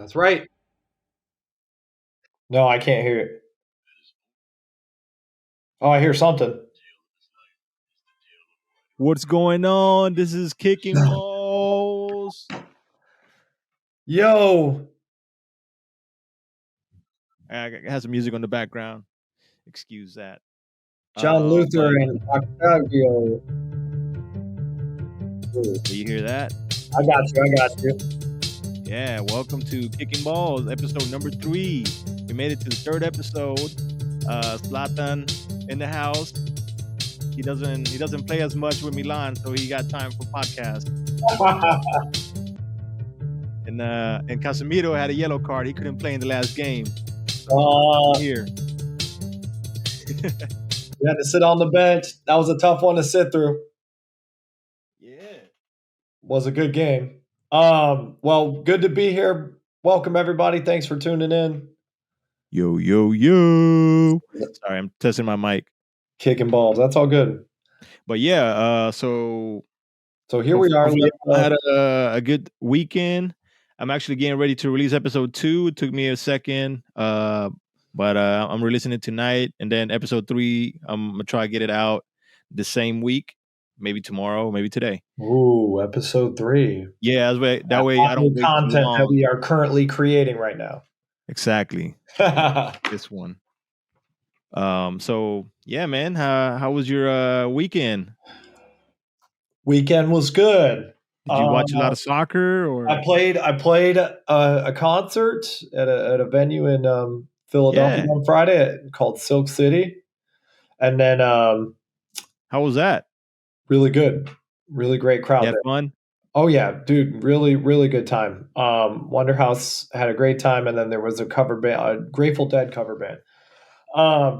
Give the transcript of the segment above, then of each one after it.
That's right. No, I can't hear it. Oh, I hear something. What's going on? This is Kicking Balls. Yo. I have some music on the background. Excuse that. John Luther But and Octavio. do you hear that? I got you. I got you. Yeah, welcome to Kicking Balls, episode number 3. We made it to the 3rd episode. Zlatan in the house. He doesn't play as much with Milan, so he got time for podcast. And Casemiro had a yellow card. He couldn't play in the last game. So here. You had to sit on the bench. That was a tough one to sit through. Yeah. Was a good game. Well, good to be here. Welcome everybody. Thanks for tuning in. Yo. Sorry, I'm testing my mic. Kicking balls. That's all good. But yeah, so here we are. I had a good weekend. I'm actually getting ready to release episode 2. It took me a second, but I'm releasing it tonight. And then episode 3, I'm gonna try to get it out the same week, maybe tomorrow, maybe today. Ooh, episode 3. Yeah, that way I don't wait content too long. that we are currently creating right now. Exactly. This one. So yeah, man. How was your weekend? Weekend was good. Did you watch a lot of soccer? Or I played a concert at a venue in Philadelphia on Friday called Silk City, and then how was that? Really good, really great crowd. You had fun? Oh yeah, dude, really good time. Wonder House had a great time, and then there was a cover band, a Grateful Dead cover band.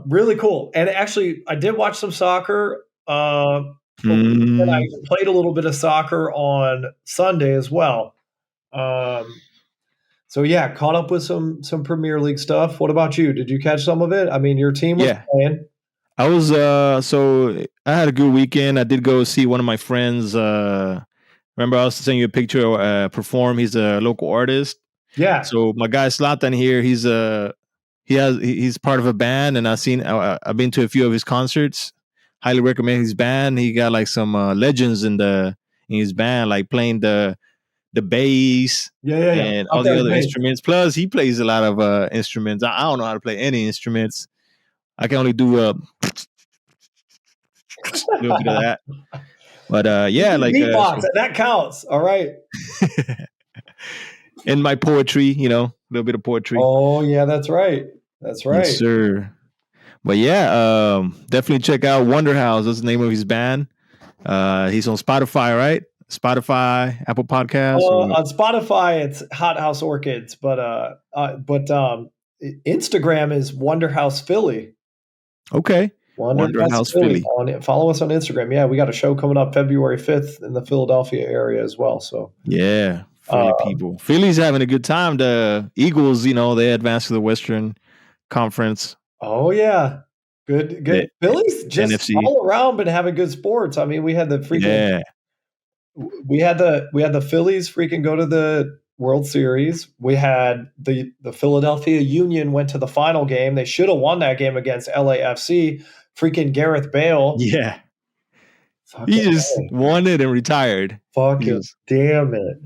Really cool. And actually, I did watch some soccer. And I played a little bit of soccer on Sunday as well. So yeah, caught up with some Premier League stuff. What about you? Did you catch some of it? I mean, your team was playing. I was so I had a good weekend. I did go see one of my friends. Remember, I was sending you a picture. Perform. He's a local artist. Yeah. So my guy Zlatan here. He's part of a band, and I've been to a few of his concerts. Highly recommend his band. He got like some legends in his band, like playing the bass, and all the other instruments. Plus, he plays a lot of instruments. I don't know how to play any instruments. I can only do a little bit of that. But yeah, like beatbox, that counts. All right. And my poetry, a little bit of poetry. Oh yeah, that's right. That's right. Yes, sir. But yeah, definitely check out Wonder House. That's the name of his band. He's on Spotify, right? Spotify, Apple Podcasts. On Spotify, it's Hot House Orchids, but Instagram is Wonder House Philly. Okay. Wonder House Philly. Follow us on Instagram. Yeah, we got a show coming up February 5th in the Philadelphia area as well. So yeah, Philly people. Philly's having a good time. The Eagles, they advanced to the Western Conference. Oh yeah, good. Yeah. Philly's just NFC. All around been having good sports. I mean, we had the freaking. Yeah. We had the Phillies freaking go to the World Series. We had the Philadelphia Union went to the final game. They should have won that game against LAFC. Freaking Gareth Bale. Yeah. He just won it and retired. Fucking damn it.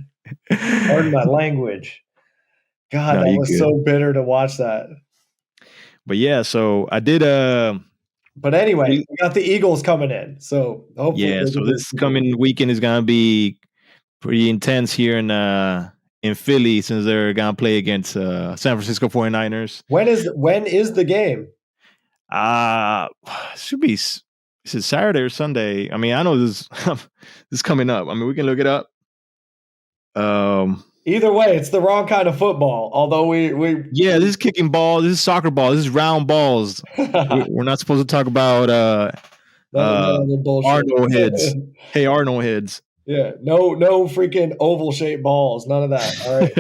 Pardon my language. God, that was so bitter to watch that. But yeah, so I did But anyway, we got the Eagles coming in. So hopefully. Yeah, so this coming weekend is gonna be pretty intense here in Philly, since they're gonna play against San Francisco 49ers. When is the game? Should be, is it Saturday or Sunday? I mean, I know this is coming up. I mean, we can look it up. Either way, it's the wrong kind of football. Although this is kicking ball. This is soccer ball. This is round balls. We're not supposed to talk about Arnold heads. Hey, Arnold heads. Yeah, no freaking oval shaped balls. None of that. All right.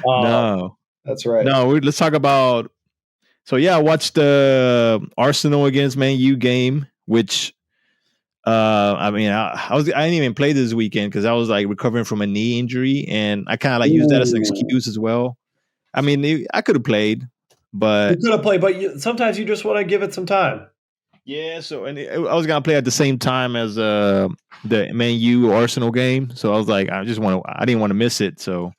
No, that's right. No, let's talk about. So yeah, I watched the Arsenal against Man U game, which I mean, I didn't even play this weekend because I was like recovering from a knee injury, and I kind of like used that as an Ooh. excuse as well. I mean, I could have played, You but could have played, but sometimes you just want to give it some time. yeah. So I was gonna play at the same time as the Man U Arsenal game. So I was like, I didn't want to miss it. So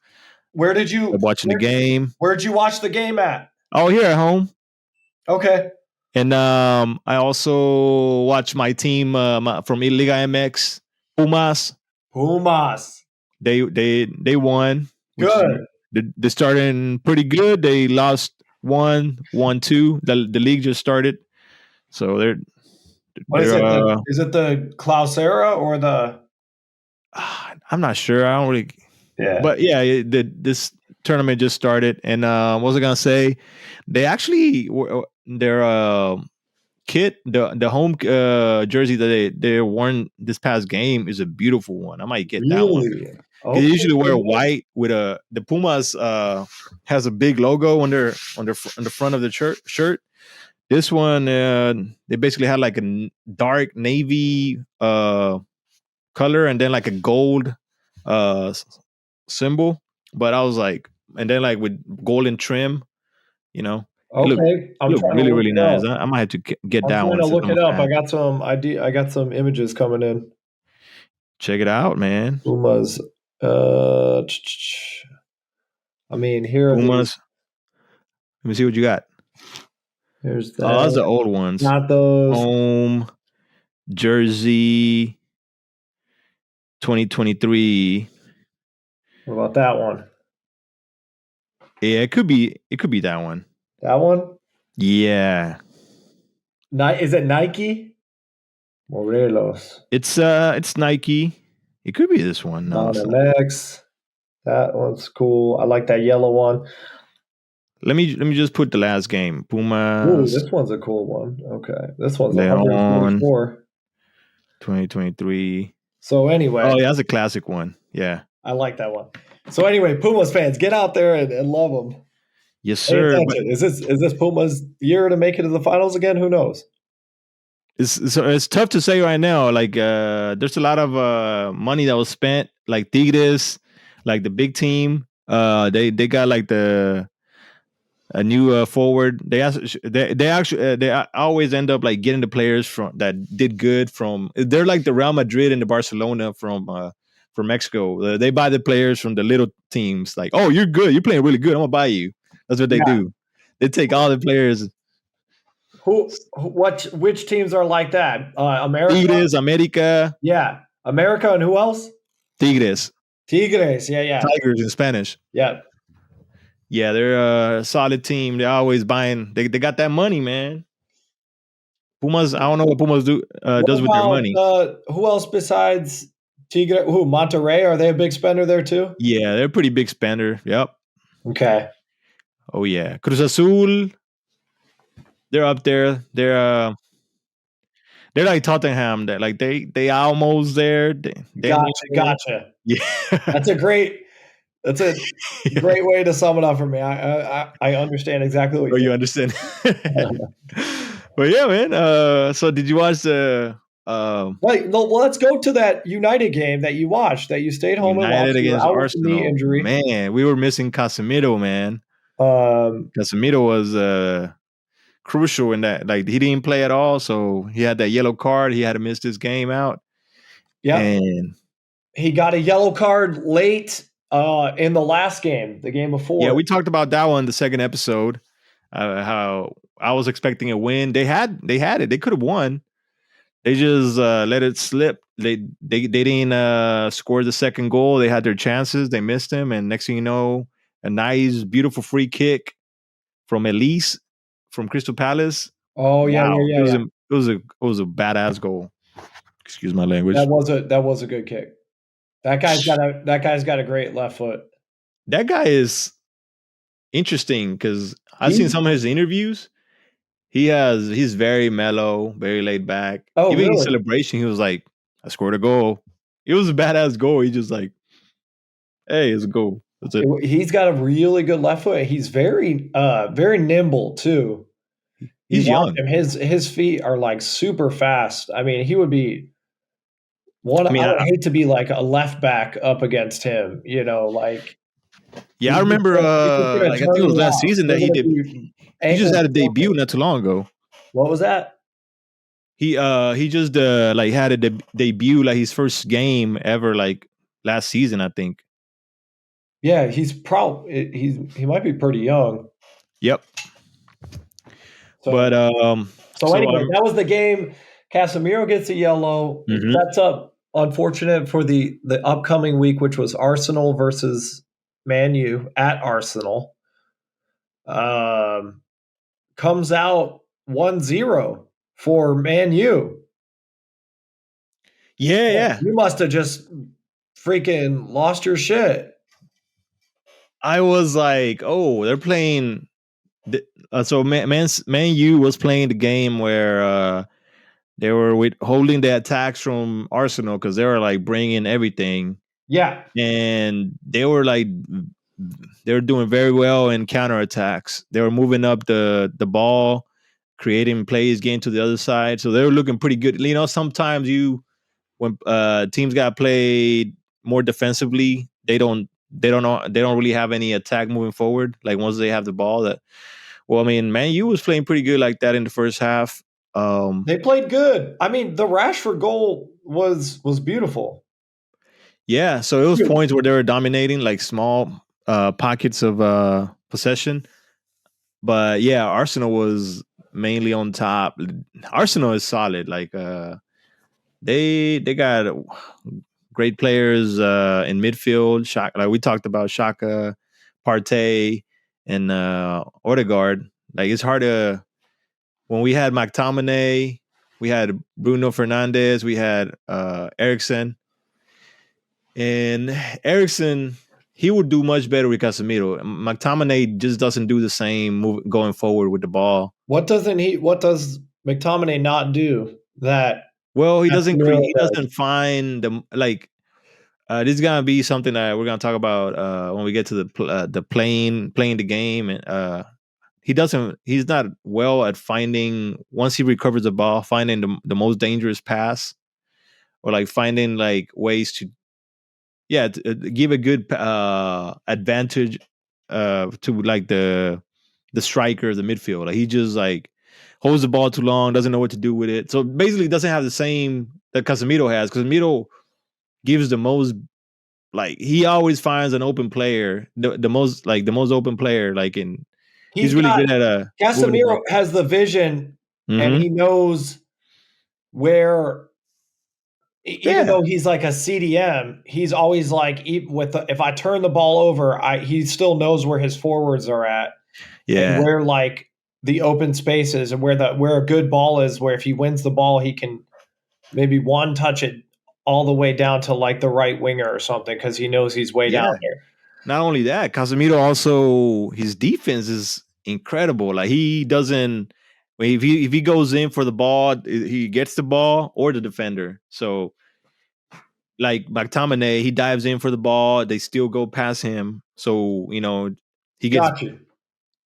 Where did I'm you watching the game. where'd you watch the game at? Oh, here at home. Okay. And I also watched my team from Liga MX, Pumas. Pumas. They won, which Good. they're starting pretty good. They lost 1-2. The league just started, so What is they're it? Is it the Clausera or the I'm not sure. I don't really, Yeah. but yeah, this tournament just started, and what was I gonna say? They actually their kit, the home jersey that they worn this past game is a beautiful one. I might get that one Really? because they Okay. usually wear Good. white with the Pumas has a big logo on on the front of the shirt. This one they basically had like a dark navy color and then like a gold uh symbol. But I was like, and then like with golden trim, you know, Okay. it I'm looked trying to really look really it nice. up. I might have to get I'm that trying one to since look I'm a it up. fan. I got some images coming in. Check it out, man. Pumas. I mean, here are the Pumas. Let me see what you got. here's Oh, those that. are the old ones. Not those. Home jersey 2023. What about that one? Yeah, it could be that one. That one? Yeah. Is it Nike? Morelos. It's Nike. It could be this one. No, it's not. Non-MX. That one's cool. I like that yellow one. Let me just put the last game. Ooh, Pumas this one's a cool one. Okay. This one's Leon 144. 2023. So anyway, Oh yeah, that's a classic one. Yeah. I like that one. So anyway, Pumas fans, get out there and love them. Yes, Pay sir. But attention. Is this Pumas year to make it to the finals again? Who knows? it's tough to say right now. Like there's a lot of money that was spent, like Tigres, like the big team. They got like a new forward. They actually always end up like getting the players from that did good from. They're like the Real Madrid and the Barcelona from Mexico. They buy the players from the little teams. Like, oh, you're good. You're playing really good. I'm gonna buy you. That's what they Yeah. do. They take all the players. Which teams are like that? America? Tigres, America, Yeah. America and who else? Tigres, Tigres. Yeah, yeah. Tigers in Spanish. Yeah. Yeah, they're a solid team. They're always buying. They got that money, man. Pumas. I don't know what Pumas What does with their about money. who else besides Tigre? Who Monterrey? Are they a big spender there too? Yeah, they're a pretty big spender. Yep. Okay. Oh yeah, Cruz Azul. They're up there. They're like Tottenham. That like they almost there. They Gotcha. almost there. Gotcha. Yeah. That's a great. That's a great way to sum it up for me. I understand exactly what Oh, you you're. understand? But yeah, man. So did you watch the Right. Well, let's go to that United game that you watched. That you stayed home and watched. United You were against out with the knee Arsenal? injury. Man, we were missing Casemiro, man. Um. Casemiro was crucial in that. Like he didn't play at all, so he had that yellow card. He had to miss this game out. Yep. And He got a yellow card late in the last game, the game yeah, before. we talked about that one the second episode. How I was expecting a win. They had it. They could have won. They just let it slip. They didn't score the second goal. They had their chances. They missed them, and next thing you know, a nice, beautiful free kick from Elise from Crystal Palace. Oh yeah, Wow, yeah, yeah, yeah. it was a badass goal. Excuse my language. That was a good kick. That guy's got a great left foot. That guy is interesting because I've seen He some of his interviews. He's very mellow, very laid back. Oh Even in really? celebration, he was like, "I scored a goal." It was a badass goal. He just like, "Hey, it's a goal." That's it. He's got a really good left foot. He's very nimble too. You He's watch young. him, his feet are like super fast. I mean, he would be One, I I mean, would hate to be like a left back up against him. Like yeah, I remember. he's just gonna Like I think turn it was you last out. season You're that he gonna did. be He just ankle had a debut broken. not too long ago. What was that? He just like had a debut, like his first game ever, like last season, I think. Yeah, he might be pretty young. Yep. So But so so anyway, that was the game. Casemiro gets a yellow. It mhm. sets up unfortunate for the upcoming week, which was Arsenal versus Man U at Arsenal. Um, Comes out 1-0 for Man U. Yeah, Man, yeah. you must have just freaking lost your shit. I was like, oh, they're playing. So Man U was playing the game where they were holding the attacks from Arsenal because they were like bringing everything, Yeah, and they were doing very well in counterattacks. They were moving up the ball, creating plays, getting to the other side. So they were looking pretty good. You know, sometimes when teams got played more defensively, they don't really have any attack moving forward. Like once they have the ball, that well, I mean, Man U was playing pretty good like that in the first half. they played good. I mean, the Rashford goal was beautiful. Yeah, so it was Dude, points where they were dominating, like small pockets of possession. But yeah, Arsenal was mainly on top. Arsenal is solid. Like they got great players in midfield. Like we talked about Shaka, Partey, and Odegaard. Like it's hard to when we had McTominay, we had Bruno Fernandes, we had Ericsson, and Ericsson. He would do much better with Casemiro. McTominay just doesn't do the same move going forward with the ball. what does McTominay not do that Well, he doesn't Casemiro he does? doesn't find the like. This is gonna be something that we're gonna talk about when we get to the playing the game. And he's not well at finding once he recovers the ball, finding the most dangerous pass or like finding like ways to give a good advantage to like the striker, the midfield. Like he just like holds the ball too long, doesn't know what to do with it. So basically, doesn't have the same that Casemiro has. Casemiro gives the most like he always finds an open player, the most open player. Like in He's he's really got good at moving the Casemiro ball. has the vision and Mm-hmm. he knows where even Yeah, though he's like a CDM, he's always like if I turn the ball over, I he still knows where his forwards are at and yeah, where like the open spaces and where a good ball is where if he wins the ball he can maybe one touch it all the way down to like the right winger or something because he knows he's way down yeah. there. Not only that, Casemiro also his defense is incredible. Like he doesn't if he goes in for the ball, he gets the ball or the defender. So like McTominay, he dives in for the ball, they still go past him. So you know he gets. Got you.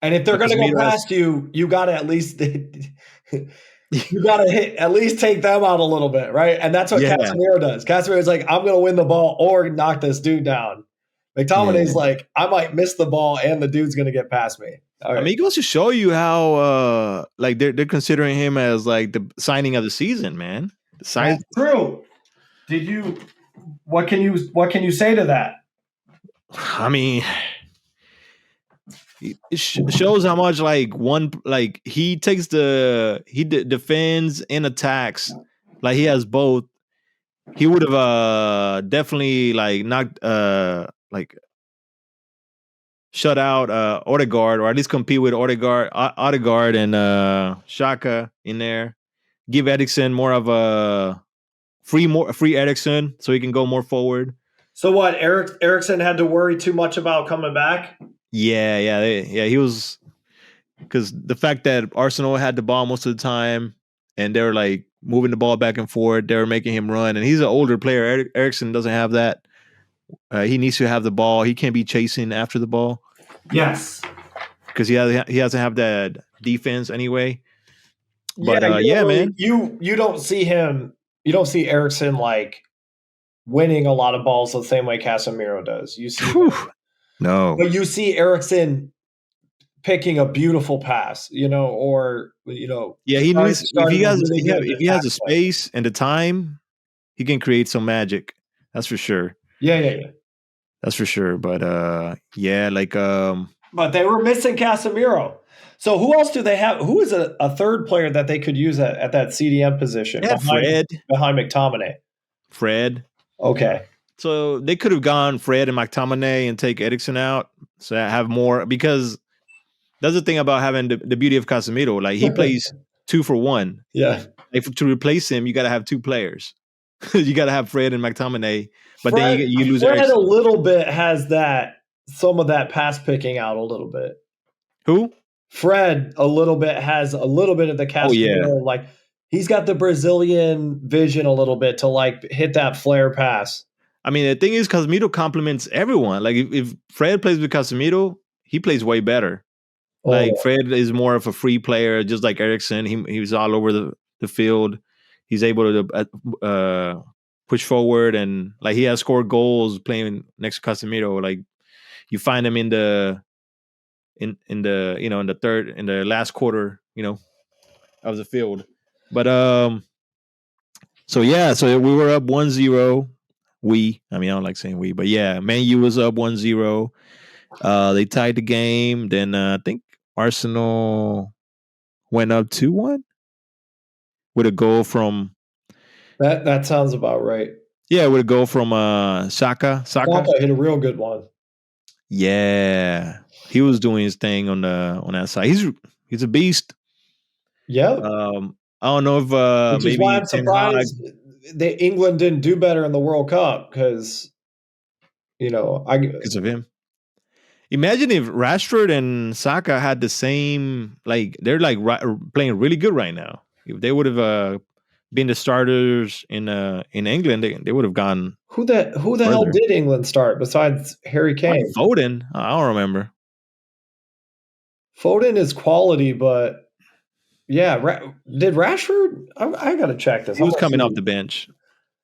And if they're But going to go Casemiro has past you, you got to at least you got to hit at least take them out a little bit, right? And that's what yeah, Casemiro does. Casemiro's like, I'm going to win the ball or knock this dude down. McTominay's yeah. like, I might miss the ball and the dude's going to get past me. All I right, mean, it goes to show you how like they're considering him as like the signing of the season, man. The size. that's true. Did you? What can you say to that? I mean, it shows how much like one like he takes defends and attacks. Like he has both. He would have definitely like knocked like shut out Odegaard or at least compete with Odegaard and Shaka in there. Give Edison more of a free Ericsson so he can go more forward. So what? Erickson had to worry too much about coming back. Yeah. He was because the fact that Arsenal had the ball most of the time and they were like moving the ball back and forth, they were making him run, and he's an older player. Ericsson doesn't have that. He needs to have the ball. He can't be chasing after the ball Yes. because he doesn't have that defense anyway. Yeah, But you don't yeah, really man. you don't see him. You don't see Erickson like. winning a lot of balls the same way Casemiro does. You see Whew. that. No. But you see Ericsson picking a beautiful pass, or Yeah, he needs starting a really good if he has attack the play. space and the time, he can create some magic. That's for sure. Yeah, yeah, yeah. That's for sure. But yeah, like But they were missing Casemiro. So who else do they have? Who is a third player that they could use at that CDM position they had behind McTominay? Fred. Okay. So they could have gone Fred and McTominay and take Ericsson out. So I have more because that's the thing about having the beauty of Casemiro. Like he plays 2 for 1. Yeah. Like to replace him, you got to have 2 players. You got to have Fred and McTominay, but then Fred, you lose Fred a Ericsson. little bit has some of that pass picking out a little bit. Who? Fred a little bit has a little bit of the Oh yeah. Casemiro, like he's got the Brazilian vision a little bit to like hit that flare pass. I mean, the thing is, Casemiro complements everyone. Like if Fred plays with Casemiro, he plays way better. Like Oh, Fred is more of a free player, just like Ericsson. He was all over the field. He's able to push forward, and like he has scored goals playing next to Casemiro. Like you find him in the in the in the third in the last quarter of the field. But so yeah, so we were up 1-0. I mean, I don't like saying we, but yeah, Man U was up 1-0. They tied the game. Then I think Arsenal went up 2-1 with a goal from that sounds about right. with a goal from Saka. Saka hit a real good one. Yeah, he was doing his thing on that side. He's a beast. Yep. I don't know if Which is why maybe I'm Ten Hag surprised that England didn't do better in the World Cup because I because of him. Imagine if Rashford and Saka had the same, like they're like playing really good right now. If they would have been the starters in England, they would have gone who the hell further. did England start besides Harry Like Kane? Foden, I don't remember. Foden is quality, but yeah, did Rashford? I got to check this. He was coming off the bench.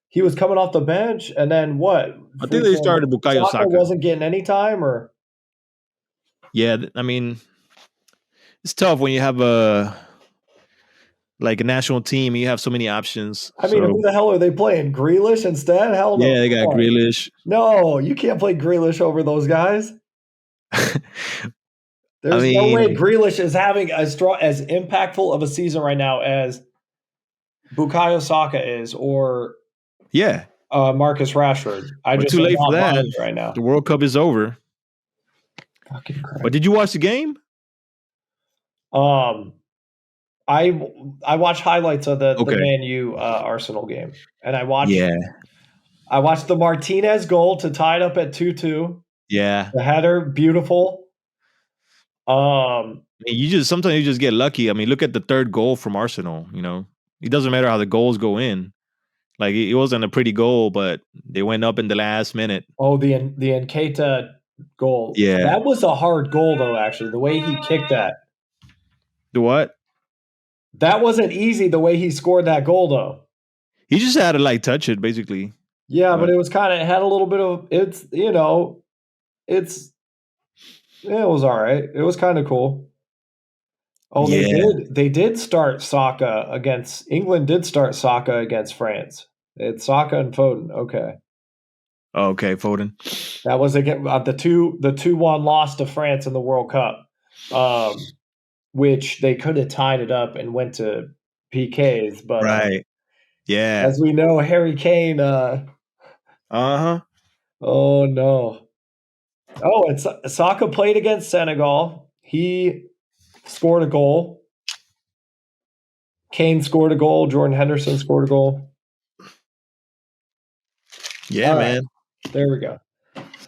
He was coming off the bench, and then what? I think they started Bukayo Saka Saka. wasn't getting any time, or Yeah, I mean, it's tough when you have like a national team and you have so many options. I mean, who the hell are they playing? Grealish instead? Hell no. Yeah, they got Grealish. No, you can't play Grealish over those guys. There's no way Grealish is having as impactful of a season right now as Bukayo Saka is, or Marcus Rashford. We're too late for that right now. The World Cup is over. Fucking Christ. But did you watch the game? I watched highlights of the Man U Arsenal game, and I watched the Martinez goal to tie it up at 2-2. Yeah, the header, beautiful. Sometimes you just get lucky. I mean, look at the third goal from Arsenal. It doesn't matter how the goals go in. Like it wasn't a pretty goal, but they went up in the last minute. Oh, the Nketiah goal. Yeah, that was a hard goal though. Actually, the way he kicked that. The what? That wasn't easy. The way he scored that goal though. He just had to like touch it, basically. Yeah, but it was it had a little bit of it was all right. It was kind of cool. Oh, they did start Saka against England. Did start Saka against France. It's Saka and Foden. Okay. Okay, Foden. That was again the 2-1 loss to France in the World Cup, which they could have tied it up and went to PKs, but right. Yeah. As we know, Harry Kane. Uh-huh. Oh no. Oh, it's Saka played against Senegal. He scored a goal. Kane scored a goal. Jordan Henderson scored a goal. Yeah, all man. Right. There we go.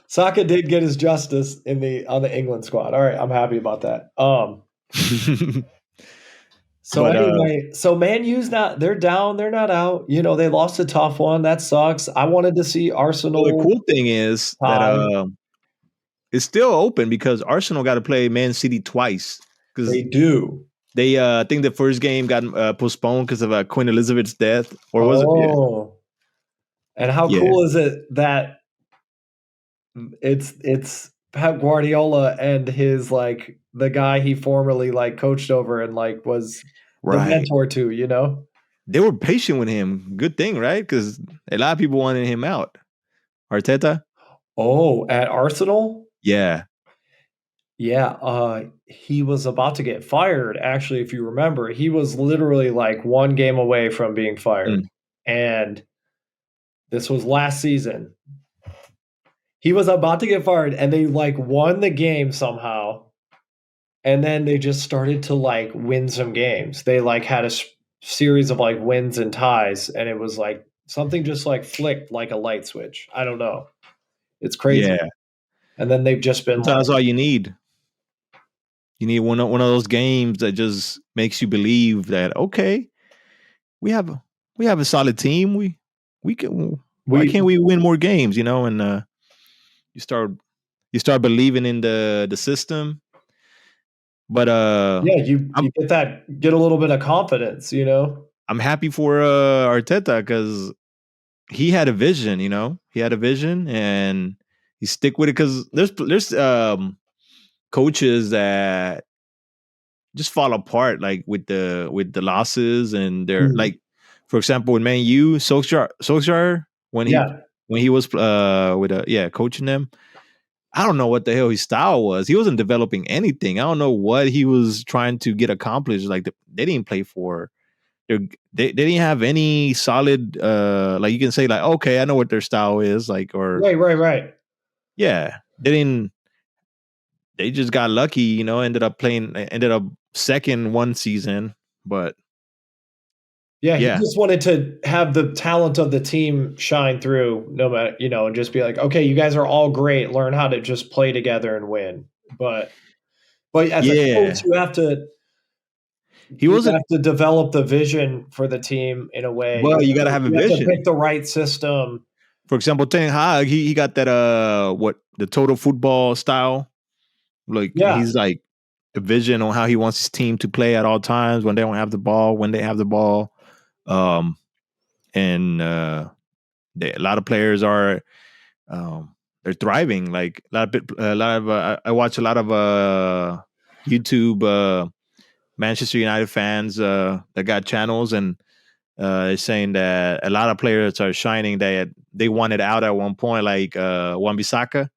Saka did get his justice on the England squad. All right, I'm happy about that. So anyway, Man U's they're down, they're not out. They lost a tough one. That sucks. I wanted to see Arsenal. Well, the cool thing is that it's still open because Arsenal got to play Man City twice. They do. They I think the first game got postponed because of Queen Elizabeth's death, or was it? Yeah. And how Yeah, cool is it that it's Pep Guardiola and his like the guy he formerly like coached over and like was the right. mentor to, you know? They were patient with him. Good thing, right? Because a lot of people wanted him out. Arteta? Oh, at Arsenal? Yeah. Yeah, he was about to get fired, actually, if you remember. He was literally, like, 1 game away from being fired, Mm. and this was last season. He was about to get fired, and they, like, won the game somehow, and then they just started to, like, win some games. They, like, had a series of, like, wins and ties, and it was, like, something just, like, flicked like a light switch. I don't know. It's crazy. Yeah. And then they've just been, Sometimes like, that's all you need. You need one of those games that just makes you believe that okay, we have we have a solid team. We can. Why we can't we win more games? You know, and you start you start believing in the system. But yeah, you I'm get a little bit of confidence, you know? I'm happy for Arteta because he had a vision. You know, he had a vision and he stick with it because there's coaches that just fall apart like with the losses and they're Mm. like for example with Man U, Solskjaer Yeah. when he was with coaching them. I don't know what the hell his style was. He wasn't developing anything. I don't know what he was trying to get accomplished. Like they didn't play for they didn't have any solid like you can say like okay I know what their style is like or Right, right, right. yeah they didn't they just got lucky you know ended up second one season but Yeah, he yeah just wanted to have the talent of the team shine through no matter you know, and just be like, "Okay, you guys are all great. Learn how to just play together and win." But as a coach, Yeah. He you wasn't have to develop the vision for the team in a way. well, you gotta have a You have to vision. pick the right system. For example, Ten Hag, he got that what the total football style. Like Yeah, he's like a vision on how he wants his team to play at all times when they don't have the ball, when they have the ball. Um and a lot of players are they're thriving. Like a lot of I watch a lot of YouTube Manchester United fans that got channels and is saying that a lot of players are shining that they wanted out at one point, like Wan-Bissaka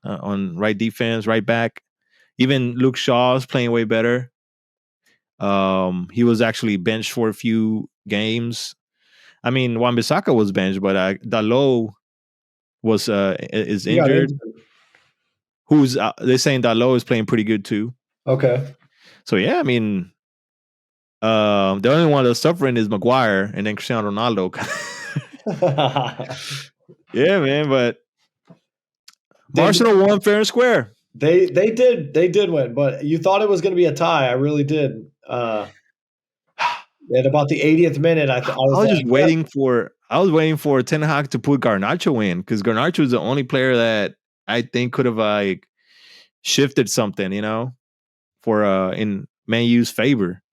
on right defense, right back. Even Luke Shaw's playing way better. He was actually benched for a few games. I mean, Wan-Bissaka was benched, but Dalot was is he got injured. injured. Who's they're saying Dalot is playing pretty good too. Okay. So yeah, I mean, the only one that's suffering is Maguire and then Cristiano Ronaldo. Yeah, man, but Did Arsenal won fair and square. they did win, but you thought it was gonna be a tie. I really did. At about the 80th minute, I was like, "Yep." I was waiting for Ten Hag to put Garnacho in because Garnacho is the only player that I think could have like shifted something, you know, for in Man U's favor.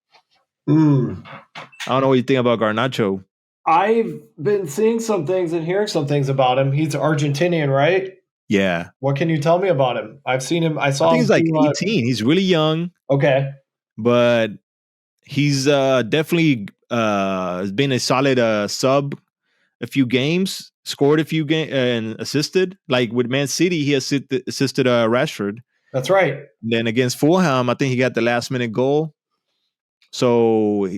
Mm. I don't know what you think about Garnacho. I've been seeing some things and hearing some things about him. He's Argentinian, right? Yeah, What can you tell me about him? I've seen him. I I saw think him he's like do. 18. He's really young, Okay. but he's definitely has been a solid sub a few games, scored a few games and assisted. Like with Man City, he assisted Rashford. That's right. Then against Fulham, I think he got the last minute goal. So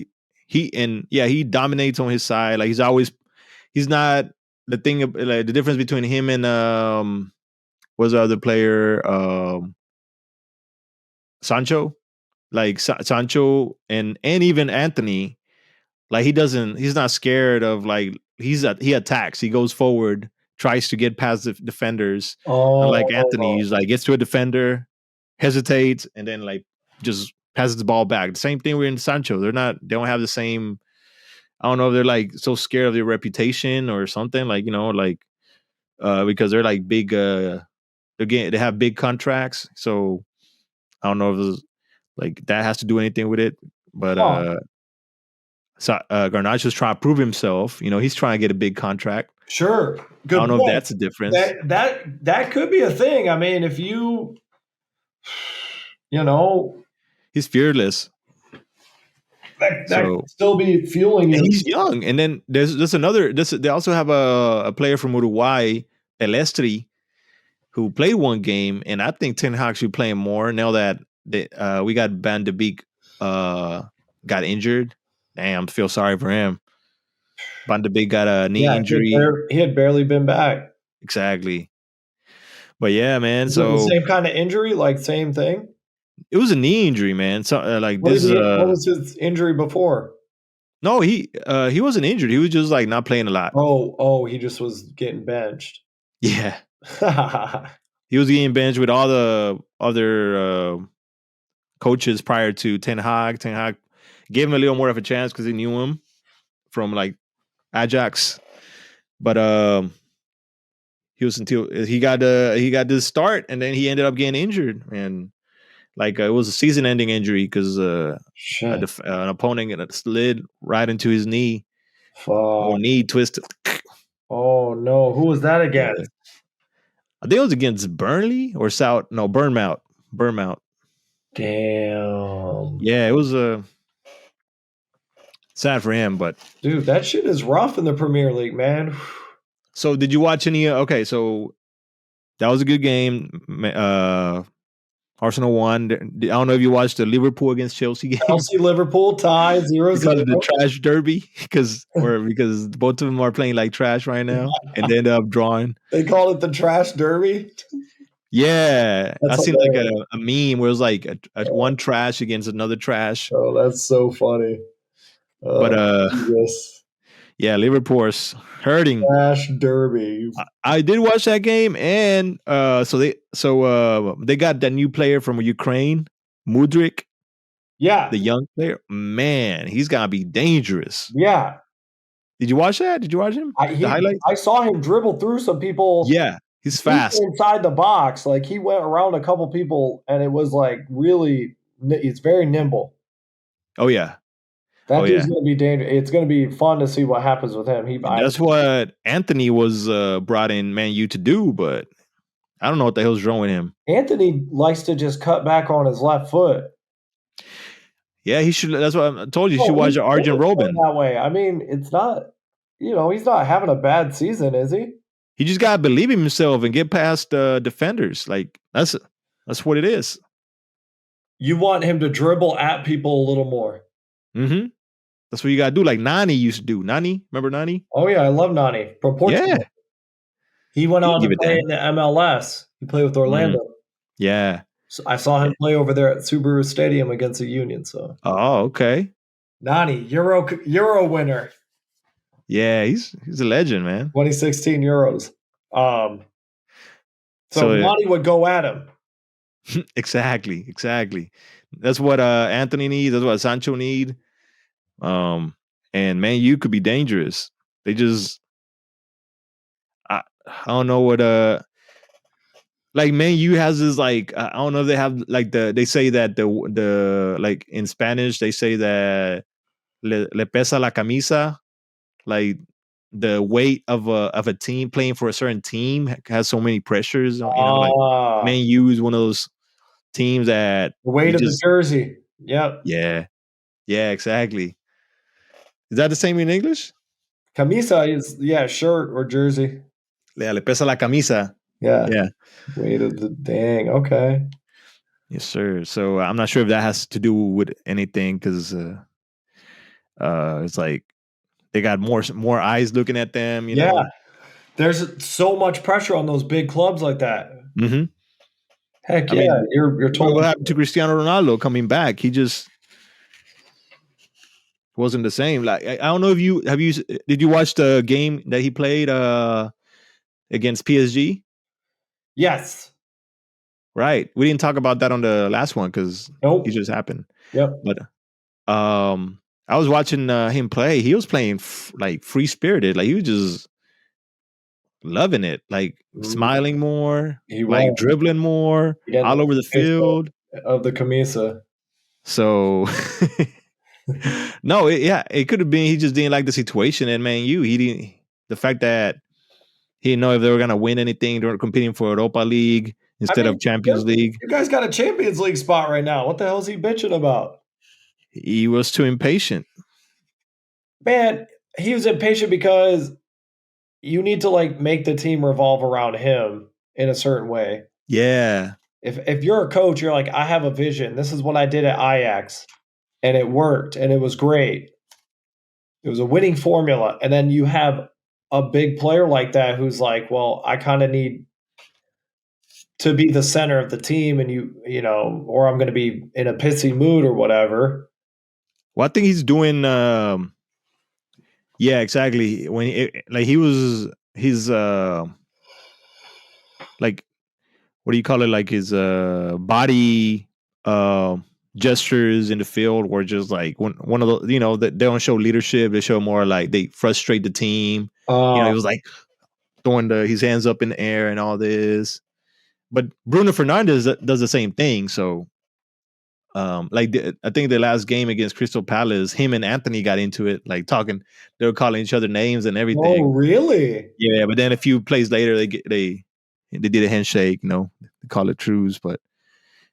he dominates on his side. Like he's not the thing like the difference between him and was the other player Sancho. Like Sancho and even Anthony. Like he's not scared of like he attacks. He goes forward, tries to get past the defenders. Unlike Anthony, Oh, he's like gets to a defender, hesitates, and then like just passes the ball back. The same thing with Sancho. They don't have the same. I don't know if they're like so scared of their reputation or something. Like you know, like because they're like big. They have big contracts, so I don't know if like that has to do anything with it. But huh. So Garnacho's trying to prove himself. He's trying to get a big contract. Sure. I Good don't know if point. that's a difference. That could be a thing. I mean, if you know, He's fearless. that So could still be fueling and you. he's young. And then there's another. They also have a player from Uruguay, Pelestri, who played one game, and I think Ten Hag should play him more now that we got Van de Beek got injured. Damn, feel sorry for him. Van de Beek got a knee Yeah, injury. he had barely been back. Exactly. But yeah, man. Is it the So same kind of injury? Like same thing? it was a knee injury, man. So like What did this. what was his injury before? No, he wasn't injured. He was just like not playing a lot. Oh, he just was getting benched. Yeah, he was getting benched with all the other coaches prior to Ten Hag. Ten Hag gave him a little more of a chance because he knew him from like Ajax. But he was until he got this start, and then he ended up getting injured, and like it was a season-ending injury because Shit. an opponent slid right into his knee, or Fuck. knee twisted. Oh no, who was that Yeah, against? I think it was against Burnley or South. No, Bournemouth. Bournemouth. Damn. Yeah, it was sad for him, but Dude, that shit is rough in the Premier League, man. so did you watch any? Okay, so that was a good game. Arsenal won. I don't know if you watched the Liverpool against Chelsea game. Chelsea Liverpool tie 0-0. We call it the trash derby because both of them are playing like trash right now, and they end up drawing. They called it the trash derby. Yeah, I That's seen like hilarious. a meme where it was like one trash against another trash. Oh, that's so funny. But Jesus. yeah, Liverpool is hurting. Trash derby. I did watch that game, and so they got that new player from Ukraine, Mudrik, Yeah. the young player. Man, he's gonna be dangerous. Yeah. Did you watch that? Did you watch him? The highlights? I saw him dribble through some people Yeah, he's fast. inside the box. Like he went around a couple people, and it was like really. He's very nimble. Oh yeah. That Oh dude's yeah. going to be dangerous. It's going to be fun to see what happens with him. And that's what Anthony was brought in Man U to do, but I don't know what the hell's wrong with him. Anthony likes to just cut back on his left foot. Yeah, he should. That's what I told you. You should watch the Arjen Robben. That way. I mean, it's not. He's not having a bad season, is he? He just gotta believe in himself and get past defenders. Like that's what it is. You want him to dribble at people a little more. Mm-hmm. That's what you gotta do. Like Nani used to do. Nani, remember Nani? Oh yeah, I love Nani from Portugal. Yeah, he went on give to it play that. in the MLS. He played with Orlando. Yeah. So I saw him play over there at Subaru Stadium against the Union. So Oh, okay. Nani, Euro winner. Yeah, he's a legend, man. 2016 Euros. So Nani would go at him. Exactly. That's what Anthony needs. That's what Sancho need. And Man U could be dangerous. They just I don't know what like Man U has this like I don't know if they have like they say that the like in Spanish they say that le pesa la camisa, like the weight of a team playing for a certain team has so many pressures. Like Man U is one of those teams that the weight of the jersey. Yep. Yeah, exactly. Is that the same in English? Camisa is shirt or jersey. Le pesa la camisa. Yeah. Weight of the dang. Okay. Yes, sir. So I'm not sure if that has to do with anything because it's like they got more eyes looking at them. You know? There's so much pressure on those big clubs like that. Mm-hmm. Heck yeah, I mean, you're totally. What happened to Cristiano Ronaldo coming back? He just wasn't the same. Like I don't know if did you watch the game that he played against PSG? Yes. Right. We didn't talk about that on the last one because it just happened. Yep. But I was watching him play. He was playing like free spirited. Like he was just loving it. Like smiling more. Like dribbling more all over the field of the camisa. So No, yeah, it could have been he just didn't like the situation at Man U. He didn't the fact that he didn't know if they were gonna win anything. They were competing for Europa League I instead mean, of Champions League. you guys got a Champions League spot right now. What the hell is he bitching about? He was too impatient. Man, he was impatient because you need to like make the team revolve around him in a certain way. Yeah. If you're a coach, you're like, I have a vision. This is what I did at Ajax, and it worked, and it was great. It was a winning formula, and then you have a big player like that who's like, well, I kind of need to be the center of the team, and you know, or I'm going to be in a pissy mood or whatever. Well, I think he's doing. Yeah, exactly. When like he was his like what do you call it? Like his body gestures in the field were just like one of the that they don't show leadership. They show more like they frustrate the team. He Uh, was like throwing his hands up in the air and all this. But Bruno Fernandez does the same thing. So I think the last game against Crystal Palace, him and Anthony got into it, like talking. They were calling each other names and oh, everything. really? Yeah, but then a few plays later, they did a handshake. They call it truce. But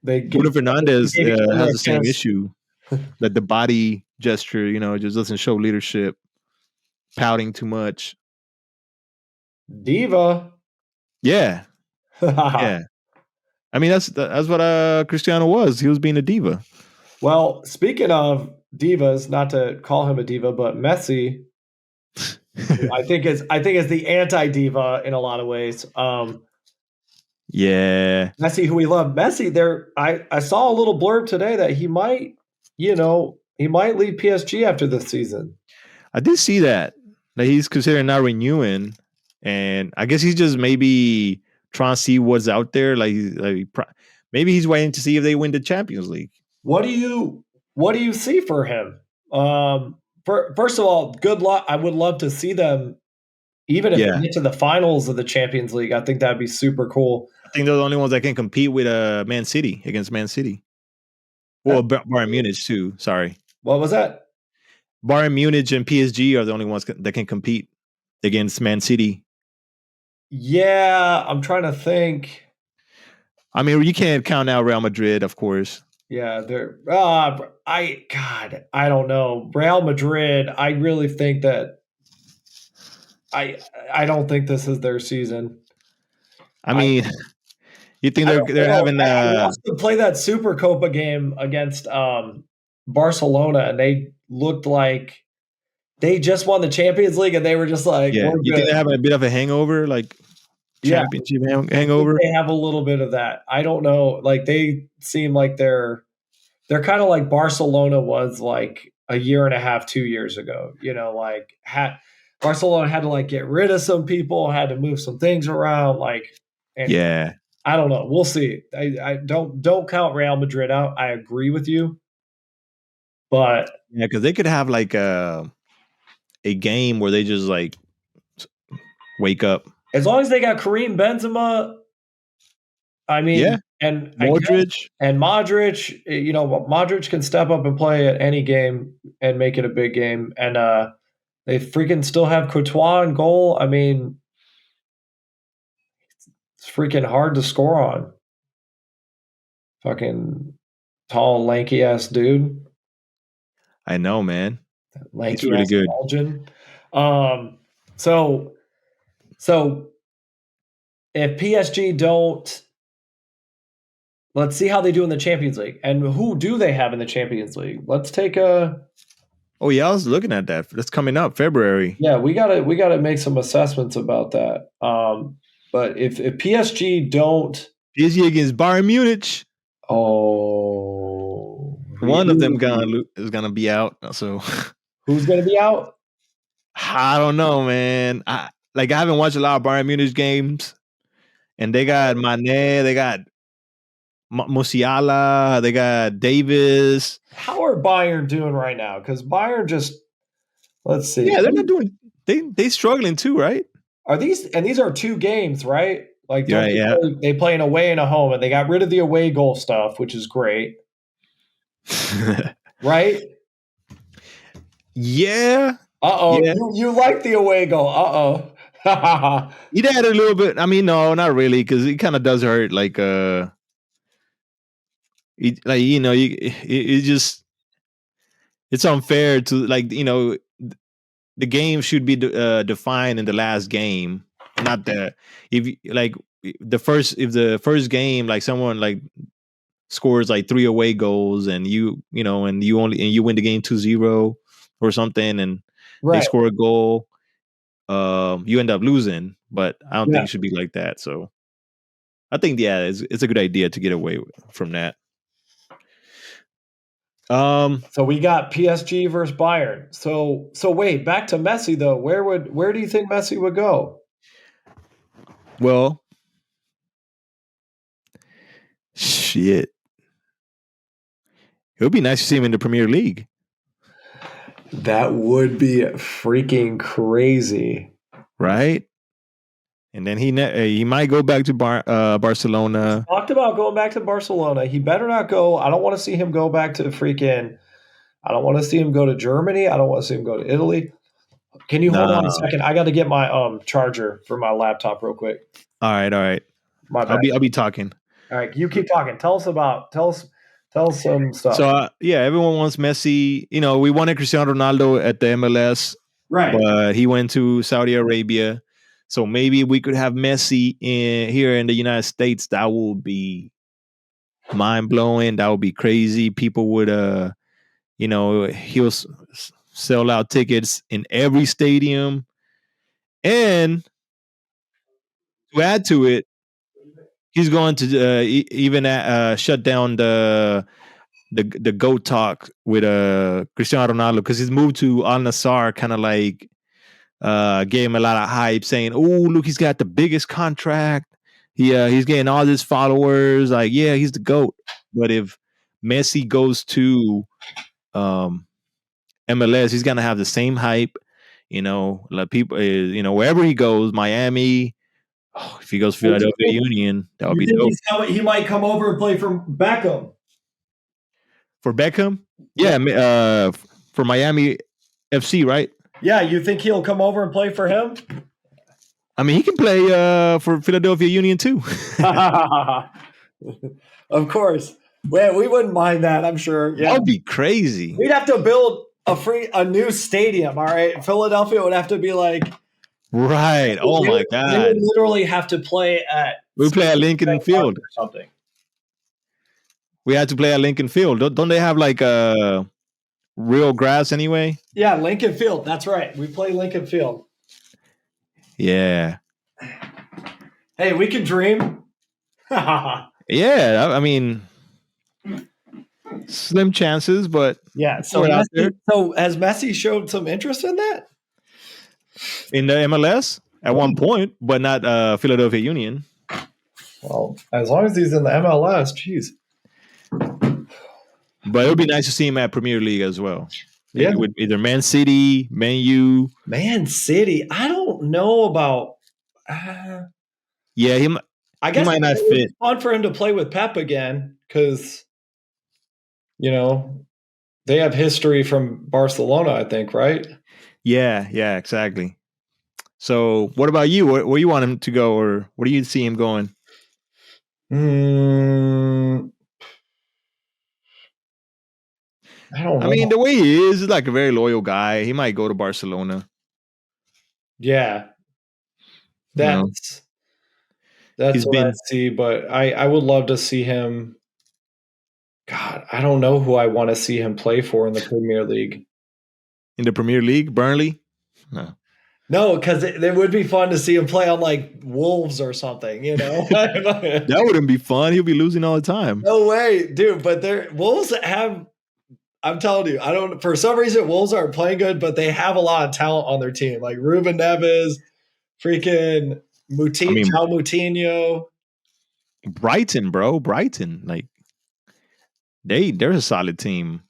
They gave, Bruno they Fernandez gave each other has a the same chance. issue that the body gesture, just doesn't show leadership, pouting too much. Diva. Yeah, yeah. I mean, that's what Cristiano was. He was being a diva. Well, speaking of divas, not to call him a diva, but Messi, I think is the anti diva in a lot of ways. Yeah, Messi, who we love, Messi. There, I saw a little blurb today that he might, he might leave PSG after this season. I did see that. That he's considering not renewing, and I guess he's just maybe trying to see what's out there. Maybe he's waiting to see if they win the Champions League. What do you see for him? First of all, good luck. I would love to see them, even if Yeah, they get to the finals of the Champions League. I think that'd be super cool. I think they're the only ones that can compete with Man City against Man City. Uh, Well, Bayern Munich too. Sorry, What was that? Bayern Munich and PSG are the only ones that can compete against Man City. Yeah, I'm trying to think. I mean, you can't count out Real Madrid, of course. Yeah, they're I don't know. Real Madrid, I really think that I don't think this is their season. I I mean, you think I they're don't know. having I watched them play that Super Copa game against Barcelona, and they looked like they just won the Champions League, and they were just like, yeah? "We're You think good." they're having a bit of a hangover, like Yeah, championship I think hangover? they have a little bit of that. I don't know. Like they seem like they're kind of like Barcelona was like a year and a half, 2 years ago. Barcelona had to like get rid of some people, had to move some things around. Like, and Yeah, I don't know. We'll see. I don't count Real Madrid out. I agree with you, but yeah, because they could have like a game where they just like wake up. as long as they got Kareem Benzema, I Yeah, mean, and I guess Modric. and Modric, Modric can step up and play at any game and make it a big game. And they freaking still have Courtois in goal. I mean, it's freaking hard to score on. Fucking tall, lanky ass dude, I know, man. He's lanky really ass good. Belgian. Um, so so if PSG don't, let's see how they do in the Champions League, and who do they have in the Champions League? Let's take a Oh yeah, I was looking at that. That's coming up February. yeah. We gotta make some assessments about that. But if PSG don't, PSG against Bayern Munich. oh One of them really? is gonna be out. So Who's gonna be out? I don't know, man. I haven't watched a lot of Bayern Munich games, and they got Mane, they got Musiala, they got Davis. How are Bayern doing right now? Because Bayern just let's see. Yeah, they're not doing. They struggling too, right? Are these are two games, right? Like Yeah, don't yeah. they play an away and a home, and they got rid of the away goal stuff, which is great, right? Yeah, Uh-oh, yeah. you like the away goal. Uh-oh. He had a little bit. I mean, no, not really, because it kind of does hurt. Like, like it just it's unfair to like the game should be defined in the last game, not the if like if the first game like someone like scores like 3 away goals and you win the game 2-0 or something and they Right. score a goal, you end up losing. But I don't think Yeah. it should be like that. So I think it's a good idea to get away from that. So we got PSG versus Bayern. So wait, back to Messi though. Where do you think Messi would go? Well, shit, it would be nice to see him in the Premier League, That would be freaking crazy. right? And then he might go back to Barcelona. Talked about going back to Barcelona. He better not go. I don't want to see him go back to freaking. I don't want to see him go to Germany. I don't want to see him go to Italy. Can you hold on a Nah. second? I got to get my charger for my laptop real quick. All right. My bad. I'll be talking. All right, you keep talking. Tell us some stuff. So yeah, everyone wants Messi. We wanted Cristiano Ronaldo at the MLS, Right. but he went to Saudi Arabia. So maybe we could have Messi here in the United States. That would be mind blowing. That would be crazy. People would he'll sell out tickets in every stadium. And to add to it, he's going to even shut down the GOAT talk with Cristiano Ronaldo, because he's moved to Al Nassr, kind of like gave him a lot of hype, saying, "Oh, look, he's got the biggest contract. He's getting all his followers. Like, yeah, he's the GOAT." But if Messi goes to MLS, he's gonna have the same hype. Like people, wherever he goes, Miami. Oh, if he goes Philadelphia Union, that would You be think dope. he might come over and play for Beckham? For Beckham, yeah, for Miami FC, right? Yeah, you think he'll come over and play for him? I mean, he can play for Philadelphia Union too. Of course. Well, we wouldn't mind that, I'm sure. Yeah. That would be crazy. We'd have to build a new stadium, all right? Philadelphia would have to be like Right. Oh my they God. would literally have to play at We play at Lincoln Field. or something. We had to play at Lincoln Field. Don't they have like real grass anyway? Yeah, Lincoln Field. That's right. We play Lincoln Field. Yeah. Hey, we can dream. Yeah. I mean, slim chances, but yeah. So has Messi showed some interest in that? In the MLS at one point, but not Philadelphia Union. Well, as long as he's in the MLS, geez. But it would be nice to see him at Premier League as well. Yeah. With either Man City, Man U. Man City. I don't know about. Yeah, I guess he might not fit. It's fun for him to play with Pep again because, they have history from Barcelona, I think, right? Yeah, exactly. So, what about you? Where you want him to go, or where do you see him going? I don't know. I mean, the way he is like a very loyal guy. He might go to Barcelona. Yeah, that's He's what been I see. But I would love to see him. God, I don't know who I want to see him play for in the Premier League. in the Premier League, Burnley. No, because it would be fun to see him play on like Wolves or something, That wouldn't be fun. He'll be losing all the time. No way, dude. But Wolves have. I'm telling you, I don't. For some reason, Wolves aren't playing good, but they have a lot of talent on their team, like Ruben Neves, freaking Moutinho. Brighton, bro. Brighton, like they're a solid team.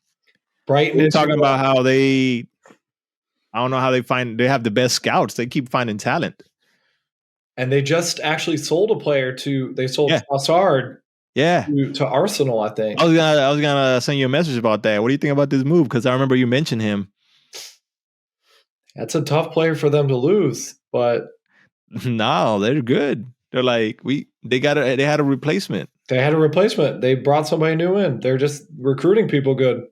Brighton We're is talking about how I don't know how they have the best scouts. They keep finding talent. And they just actually sold a player they sold Trossard to Arsenal, I think. I was gonna send you a message about that. What do you think about this move? Because I remember you mentioned him. That's a tough player for them to lose, but No, they're good. They're like they had a replacement. they had a replacement. They brought somebody new in. They're just recruiting people good.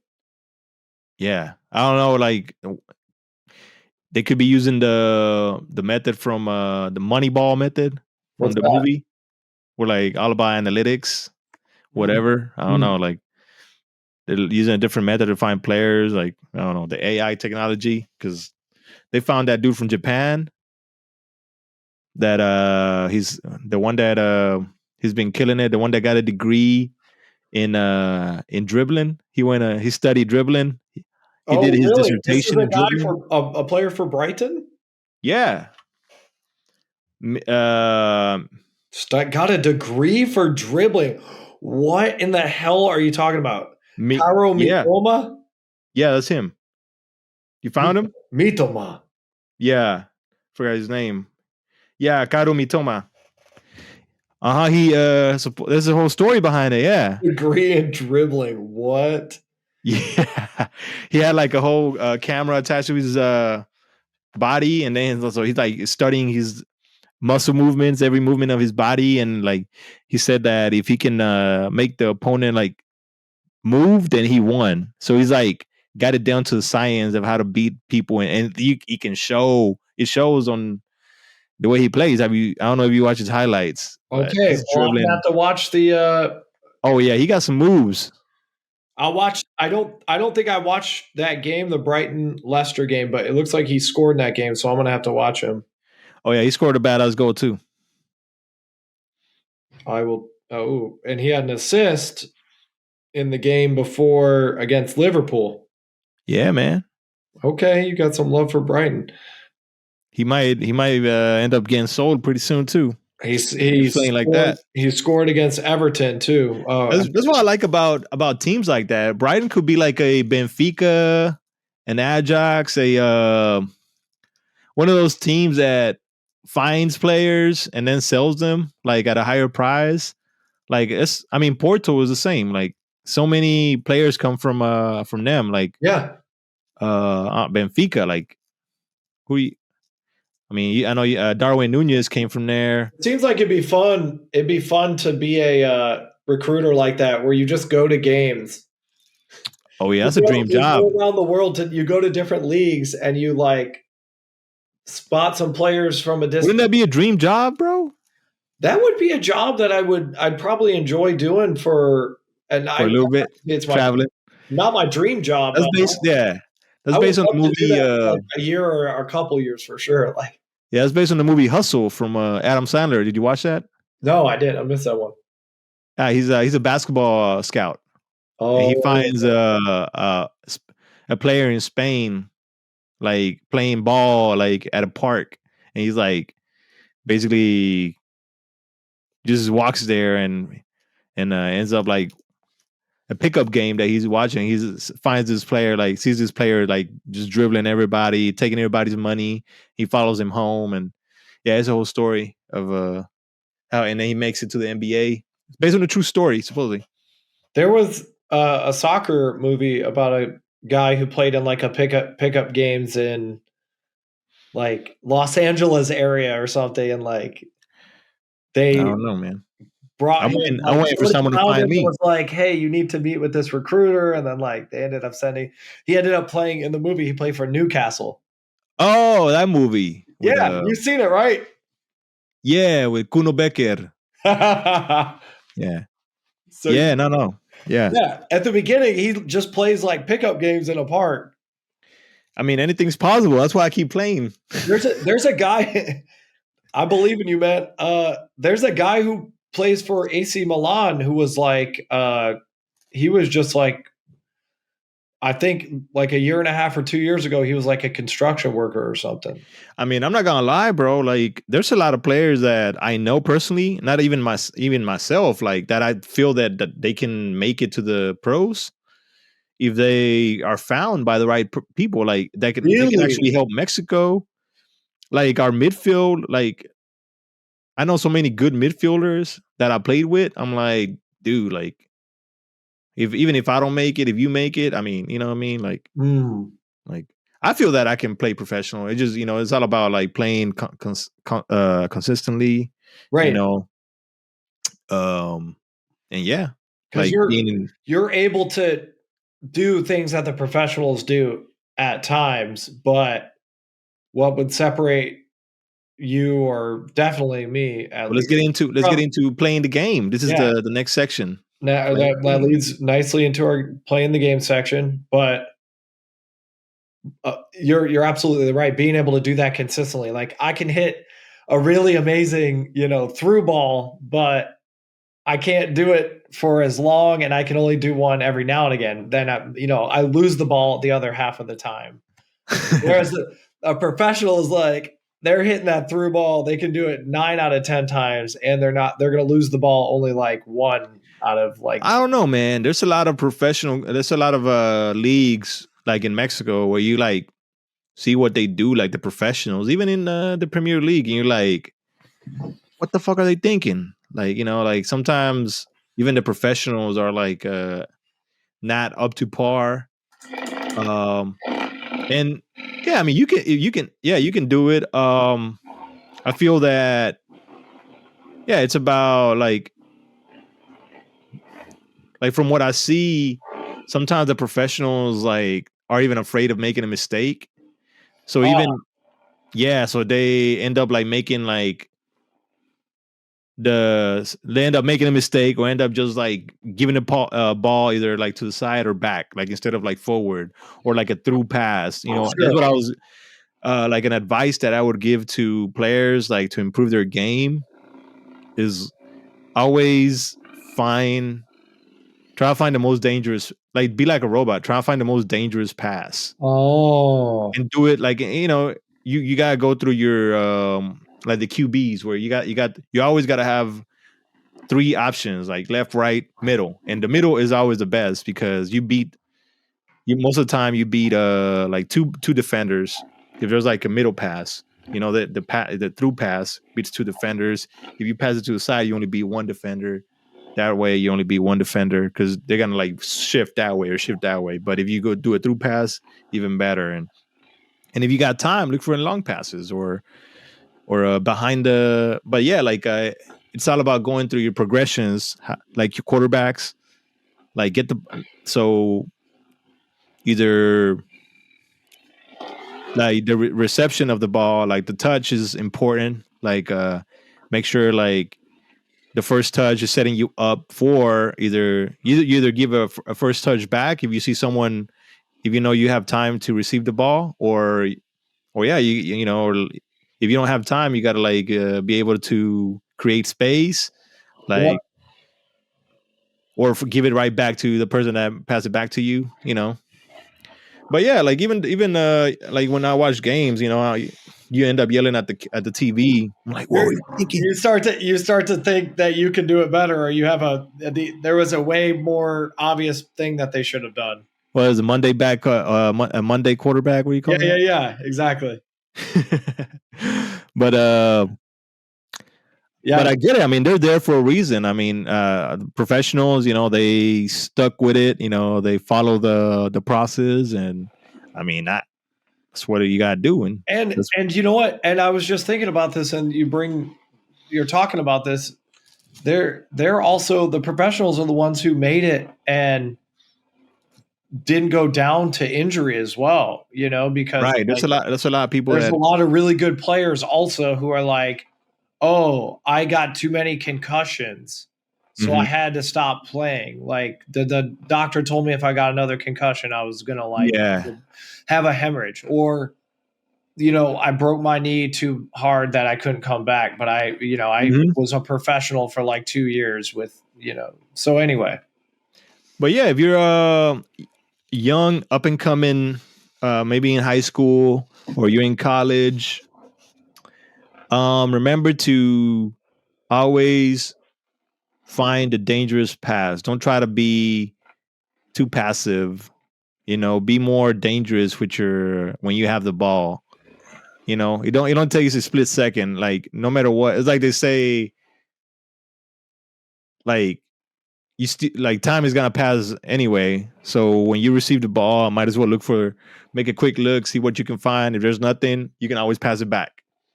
Yeah, I don't know. Like they could be using the method from the Moneyball method from What's the that? movie, where like all about analytics, Mm. whatever. I don't Mm. know. Like they're using a different method to find players. Like I don't know the AI technology because they found that dude from Japan that he's the one that he's been killing it. The one that got a degree in dribbling. He studied dribbling. He did Oh, his really? This is dissertation a in guy dribbling. for a player for Brighton? Yeah. Uh, Got a degree for dribbling. What in the hell are you talking about? Karo yeah. Mitoma? Yeah, that's him. You found him? Mitoma. Yeah. Forgot his name. Yeah, Karu Mitoma. Uh-huh. There's a whole story behind it, yeah. Degree in dribbling. What? Yeah. He had like a whole camera attached to his body, and then so he's like studying his muscle movements, every movement of his body, and like he said that if he can make the opponent like move, then he won. So he's like got it down to the science of how to beat people, and he can show it shows on the way he plays. I don't know if you watch his highlights, but Okay, his well, I'm gonna have dribbling. to watch the Oh yeah, he got some moves. I'll watch I don't think I watched that game, the Brighton Leicester game, but it looks like he scored in that game, so I'm gonna have to watch him. Oh yeah, he scored a badass goal too. I will and he had an assist in the game before against Liverpool. Yeah, man. Okay, you got some love for Brighton. He might end up getting sold pretty soon too. He's playing like that. He scored against Everton too. That's what I like about teams like that. Brighton could be like a Benfica, an Ajax, a one of those teams that finds players and then sells them like at a higher price. Like I mean, Porto is the same. Like so many players come from them. Like yeah. Benfica. Like who? I mean, I know Darwin Nunez came from there. It seems like it'd be fun. It'd be fun to be a recruiter like that, where you just go to games. Oh yeah, that's a dream You job. go around the world you go to different leagues and you like spot some players from a Wouldn't distance. that be a dream job, bro? That would be a job that I'd probably enjoy doing for, and For a little bit, it's my traveling. not my dream job, That's but based, yeah. That's I would based on the love to do movie. that for like a year or a couple years for sure. Like, Yeah, it's based on the movie Hustle from Adam Sandler. Did you watch that? no, I did. I missed that one. He's a basketball scout, and he Oh, finds a player in Spain like playing ball like at a park, and he's like basically just walks there and ends up like a pickup game that he's watching. He finds this player, like sees this player like just dribbling everybody, taking everybody's money. He follows him home, and yeah, it's a whole story of how, and then he makes it to the NBA. It's based on a true story, supposedly. there was a soccer movie about a guy who played in like a pickup games in like Los Angeles area or something, and like I they don't know, man. brought I'm him waiting. I'm like waiting for somebody someone to found him find and me. was like, "Hey, you need to meet with this recruiter," and then like they ended up sending. He ended up playing in the movie. He played for Newcastle. Oh, that movie with Yeah, you've seen it, right? yeah, with Kuno Becker. Yeah, So yeah, no, yeah. yeah, at the beginning, he just plays like pickup games in a park. I mean, anything's possible. That's why I keep playing. There's a guy. I believe in you, man. There's a guy who plays for AC Milan who was like, he was just like, I think like a year and a half or 2 years ago, he was like a construction worker or something. I mean, I'm not gonna lie, bro. Like, there's a lot of players that I know personally, not even myself, like that. I feel that they can make it to the pros if they are found by the right people. Like, they can Really? actually help Mexico. Like our midfield, like I know so many good midfielders that I played with. I'm like, dude, like if even if I don't make it, if you make it, I mean, you know what I mean? Mm. Like I feel that I can play professional. It just, it's all about like playing consistently, you Right. know. Um, and yeah, Because like being in. you're able to do things that the professionals do at times, but what would separate you, or definitely me at Well, let's least, get into from playing the game. This is yeah, the next section. now Playing the that game. leads nicely into our playing the game section. But you're absolutely right. Being able to do that consistently, like I can hit a really amazing, through ball, but I can't do it for as long, and I can only do one every now and again. Then I lose the ball the other half of the time. Whereas a professional is like they're hitting that through ball, they can do it 9 out of 10 times, and they're going to lose the ball only like one out of like. I don't know, man. There's a lot of there's a lot of leagues like in Mexico where you like see what they do, like the professionals, even in the Premier League, and you're like, what the fuck are they thinking? Like, like sometimes even the professionals are like not up to par. Um, and yeah, I mean, you can do it. I feel that, yeah, it's about like from what I see, sometimes the professionals like are even afraid of making a mistake. So Oh, even yeah, so they end up like making like they end up making a mistake or end up just like giving the ball either like to the side or back, like instead of like forward or like a through pass. That's sure. what I was like an advice that I would give to players like to improve their game is always find try to find the most dangerous, like be like a robot, try to find the most dangerous pass Oh, and do it like you gotta go through your like the QBs where you always gotta have three options like left, right, middle, and the middle is always the best because you most of the time you beat like two defenders if there's like a middle pass. The through pass beats two defenders. If you pass it to the side, you only beat one defender. That way, you only beat one defender because they're gonna like shift that way or shift that way. But if you go do a through pass, even better. And if you got time, look for long passes or behind the. But yeah, like it's all about going through your progressions, like your quarterbacks. Like so either like the reception of the ball, like the touch is important. Like make sure like the first touch is setting you up for you either give a first touch back if you see someone, if you know you have time to receive the ball, or yeah, or if you don't have time, you got to like be able to create space, yep. like or give it right back to the person that passed it back to you. But yeah, like even like when I watch games, you end up yelling at the TV. I'm like, what were you thinking? You start to think that you can do it better, or you have there was a way more obvious thing that they should have done. Well, is a Monday back a Monday quarterback? What do you Yeah, call yeah, that? yeah, exactly. but Yeah, but I get it. I mean, they're there for a reason. I mean, professionals, they stuck with it. They follow the process, and I mean that's what you got to do. And and that's and you know what? And I was just thinking about this, and you're talking about this. They're also the professionals are the ones who made it and didn't go down to injury as well. Because right. like There's a lot of people there's that. a lot of really good players also who are like, oh, I got too many concussions, so I Mhm. had to stop playing. Like the doctor told me if I got another concussion, I was gonna like Yeah. have a hemorrhage, or I broke my knee too hard that I couldn't come back. But I Mhm. was a professional for like 2 years with. So anyway, But yeah, if you're young, up and coming, maybe in high school or you're in college, remember to always find a dangerous pass. Don't try to be too passive. Be more dangerous with your when you have the ball. It don't take us a split second. Like no matter what, it's like they say, like like time is gonna pass anyway. So when you receive the ball, might as well make a quick look, see what you can find. If there's nothing, you can always pass it back.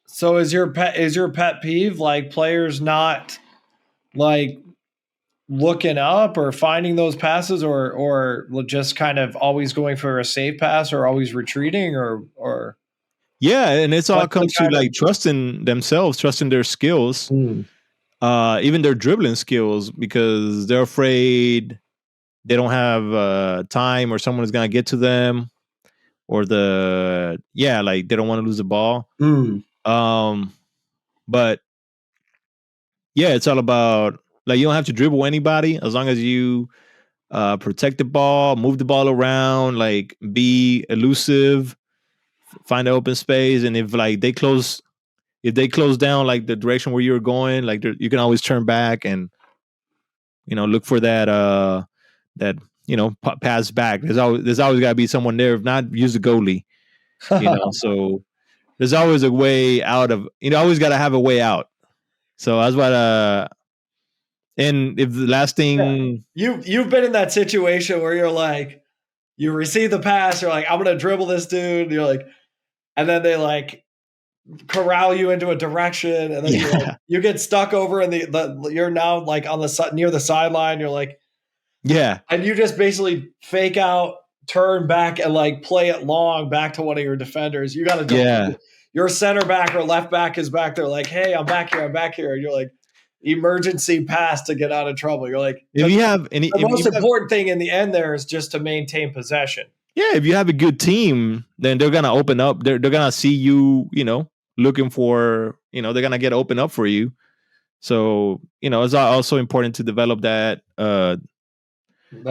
So is your pet peeve like players not like looking up or finding those passes, or just kind of always going for a safe pass or always retreating, or Yeah, and it's all what's the comes to kind of like trusting themselves, trusting their skills, even their dribbling skills, because they're afraid they don't have time or someone is gonna get to them, or like they don't want to lose the ball. mm. Um, but yeah, it's all about like you don't have to dribble anybody as long as you protect the ball, move the ball around, like be elusive, find an open space, and if they close down like the direction where you're going, like you can always turn back and look for that pass back. There's always got to be someone there. If not, use the goalie. So there's always a way out of. Always got to have a way out. So that's what. And if the last Yeah. thing, You've been in that situation where you're like, you receive the pass, you're like, I'm gonna dribble this dude, you're like, and then they like corral you into a direction, and then yeah, you get stuck over in the you're now like on the near the sideline, you're like, yeah, and you just basically fake out, turn back, and like play it long back to one of your defenders. You got to yeah, your center back or left back is back there, like, hey, I'm back here, and you're like, emergency pass to get out of trouble. You're like, if you have any, the most important thing in the end there is just to maintain possession. yeah, if you have a good team, then they're gonna open up. They're gonna see you, looking for, they're gonna get open up for you. So, it's also important to develop That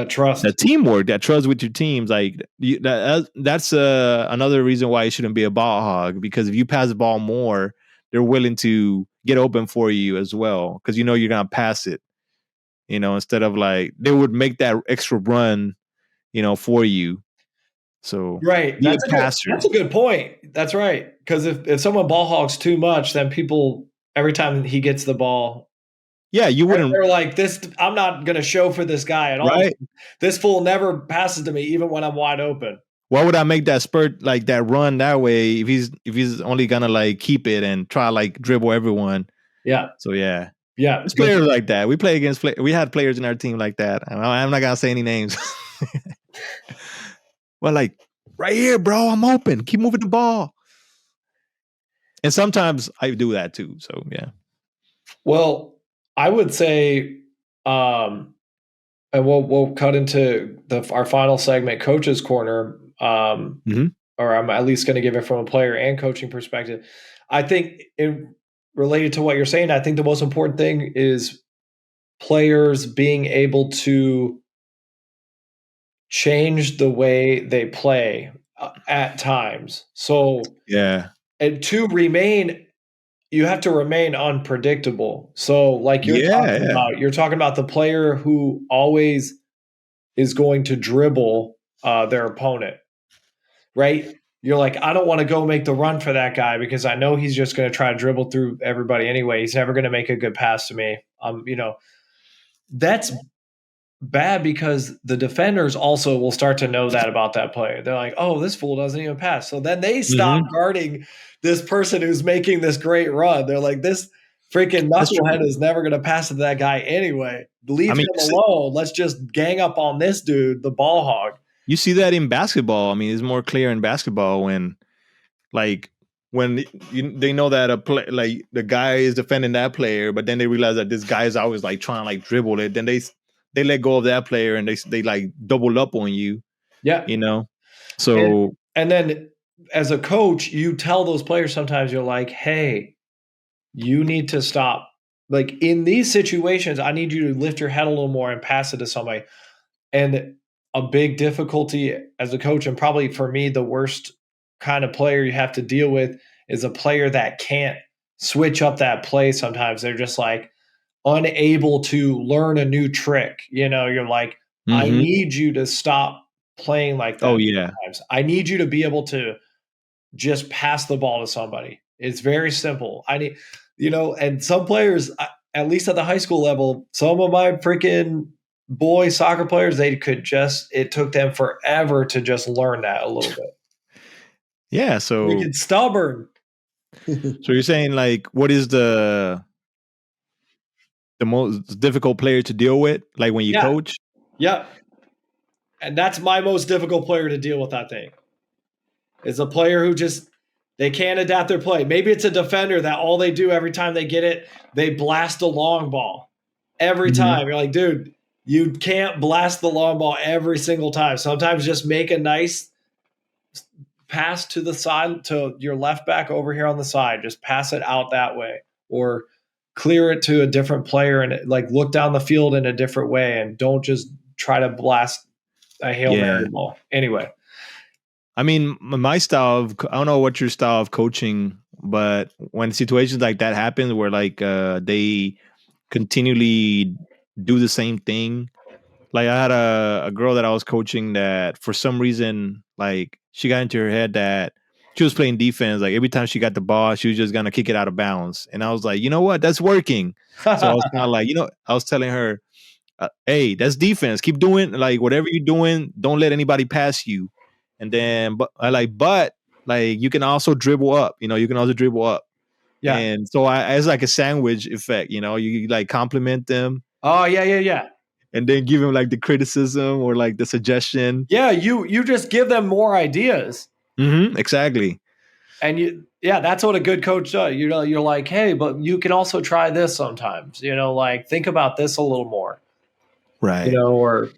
trust. that teamwork, that trust with your teams. Like that's another reason why it shouldn't be a ball hog, because if you pass the ball more, they're willing to get open for you as well, because you're gonna pass it. Instead of like they would make that extra run, for you. So Right. be a passer. That's a good point. That's right. Because if someone ball hogs too much, then people every time he gets the ball, Yeah, you wouldn't, they're like, this, I'm not gonna show for this guy at all. right? This fool never passes to me, even when I'm wide open. Why would I make that spurt, like that run that way, if he's only gonna like keep it and try like dribble everyone? Yeah. So yeah, Yeah. there's players like that. We had players in our team like that. I'm not gonna say any names. Well, like right here, bro, I'm open. Keep moving the ball. And sometimes I do that too. So yeah. Well, I would say, and we'll cut into our final segment, coach's corner. Mhm. Or I'm at least going to give it from a player and coaching perspective. I think related to what you're saying, I think the most important thing is players being able to change the way they play at times. So, Yeah. and to remain, you have to remain unpredictable. So, like Yeah. Yeah. you're talking about the player who always is going to dribble their opponent, right? You're like, I don't want to go make the run for that guy because I know he's just going to try to dribble through everybody anyway. He's never going to make a good pass to me. That's bad because the defenders also will start to know that about that player. They're like, oh, this fool doesn't even pass. So then they stop Mhm. guarding this person who's making this great run. They're like, this freaking That's true. knucklehead is never going to pass to that guy anyway. I Leave mean, him alone. Let's just gang up on this dude, the ball hog. you see that in basketball. I mean, it's more clear in basketball like when they know that like the guy is defending that player, but then they realize that this guy is always like trying to like dribble it. Then they let go of that player and they like double up on you. Yeah. You know, And so and then as a coach, you tell those players sometimes you're like, "Hey, you need to stop. Like in these situations, I need you to lift your head a little more and pass it to somebody." And a big difficulty as a coach, and probably for me, the worst kind of player you have to deal with is a player that can't switch up that play. Sometimes they're just like unable to learn a new trick. You're like, I mhm. need you to stop playing like Oh that yeah, sometimes. I need you to be able to just pass the ball to somebody. It's very simple. And some players, at least at the high school level, some of my freaking boy soccer players, they could just, it took them forever to just learn that a little bit. Yeah. Make it stubborn. So you're saying like, what is the most difficult player to deal with, like when you Yeah. coach? Yeah. And that's my most difficult player to deal with, I think. Is a player who just, they can't adapt their play. Maybe it's a defender that all they do every time they get it, they blast a long ball. Every Mm-hmm. time. You're like, dude, you can't blast the long ball every single time. Sometimes just make a nice pass to the side, to your left back over here on the side. Just pass it out that way, or clear it to a different player and like look down the field in a different way, and don't just try to blast a Hail Yeah. Mary ball. Anyway. I mean, my style of, I don't know what your style of coaching, but when situations like that happen where like they continually do the same thing. Like I had a girl that I was coaching that for some reason, like she got into her head that she was playing defense. Like every time she got the ball, she was just gonna kick it out of bounds. And I was like, you know what? That's working. So I was kind of like, I was telling her, hey, that's defense. Keep doing like whatever you're doing. Don't let anybody pass you. And then, but like you can also dribble up. You can also dribble up. Yeah. And so it's like a sandwich effect. You like compliment them Oh, yeah, yeah, yeah. and then give them like the criticism or like the suggestion. Yeah, you just give them more ideas. Exactly. And yeah, that's what a good coach does. You're like, hey, but you can also try this sometimes. Like think about this a little more. Right. Or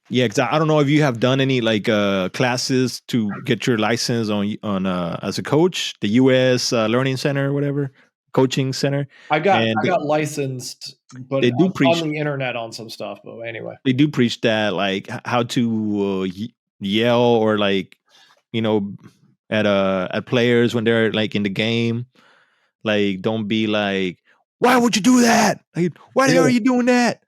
Yeah, because I don't know if you have done any like classes to get your license on as a coach, the US Learning Center or whatever, coaching center. I got And I got licensed, but they do on preach the internet on some stuff. But anyway, they do preach that like how to yell or like you know at players when they're like in the game. Like don't be like, why would you do that? Like, why the hell are yeah, you doing that?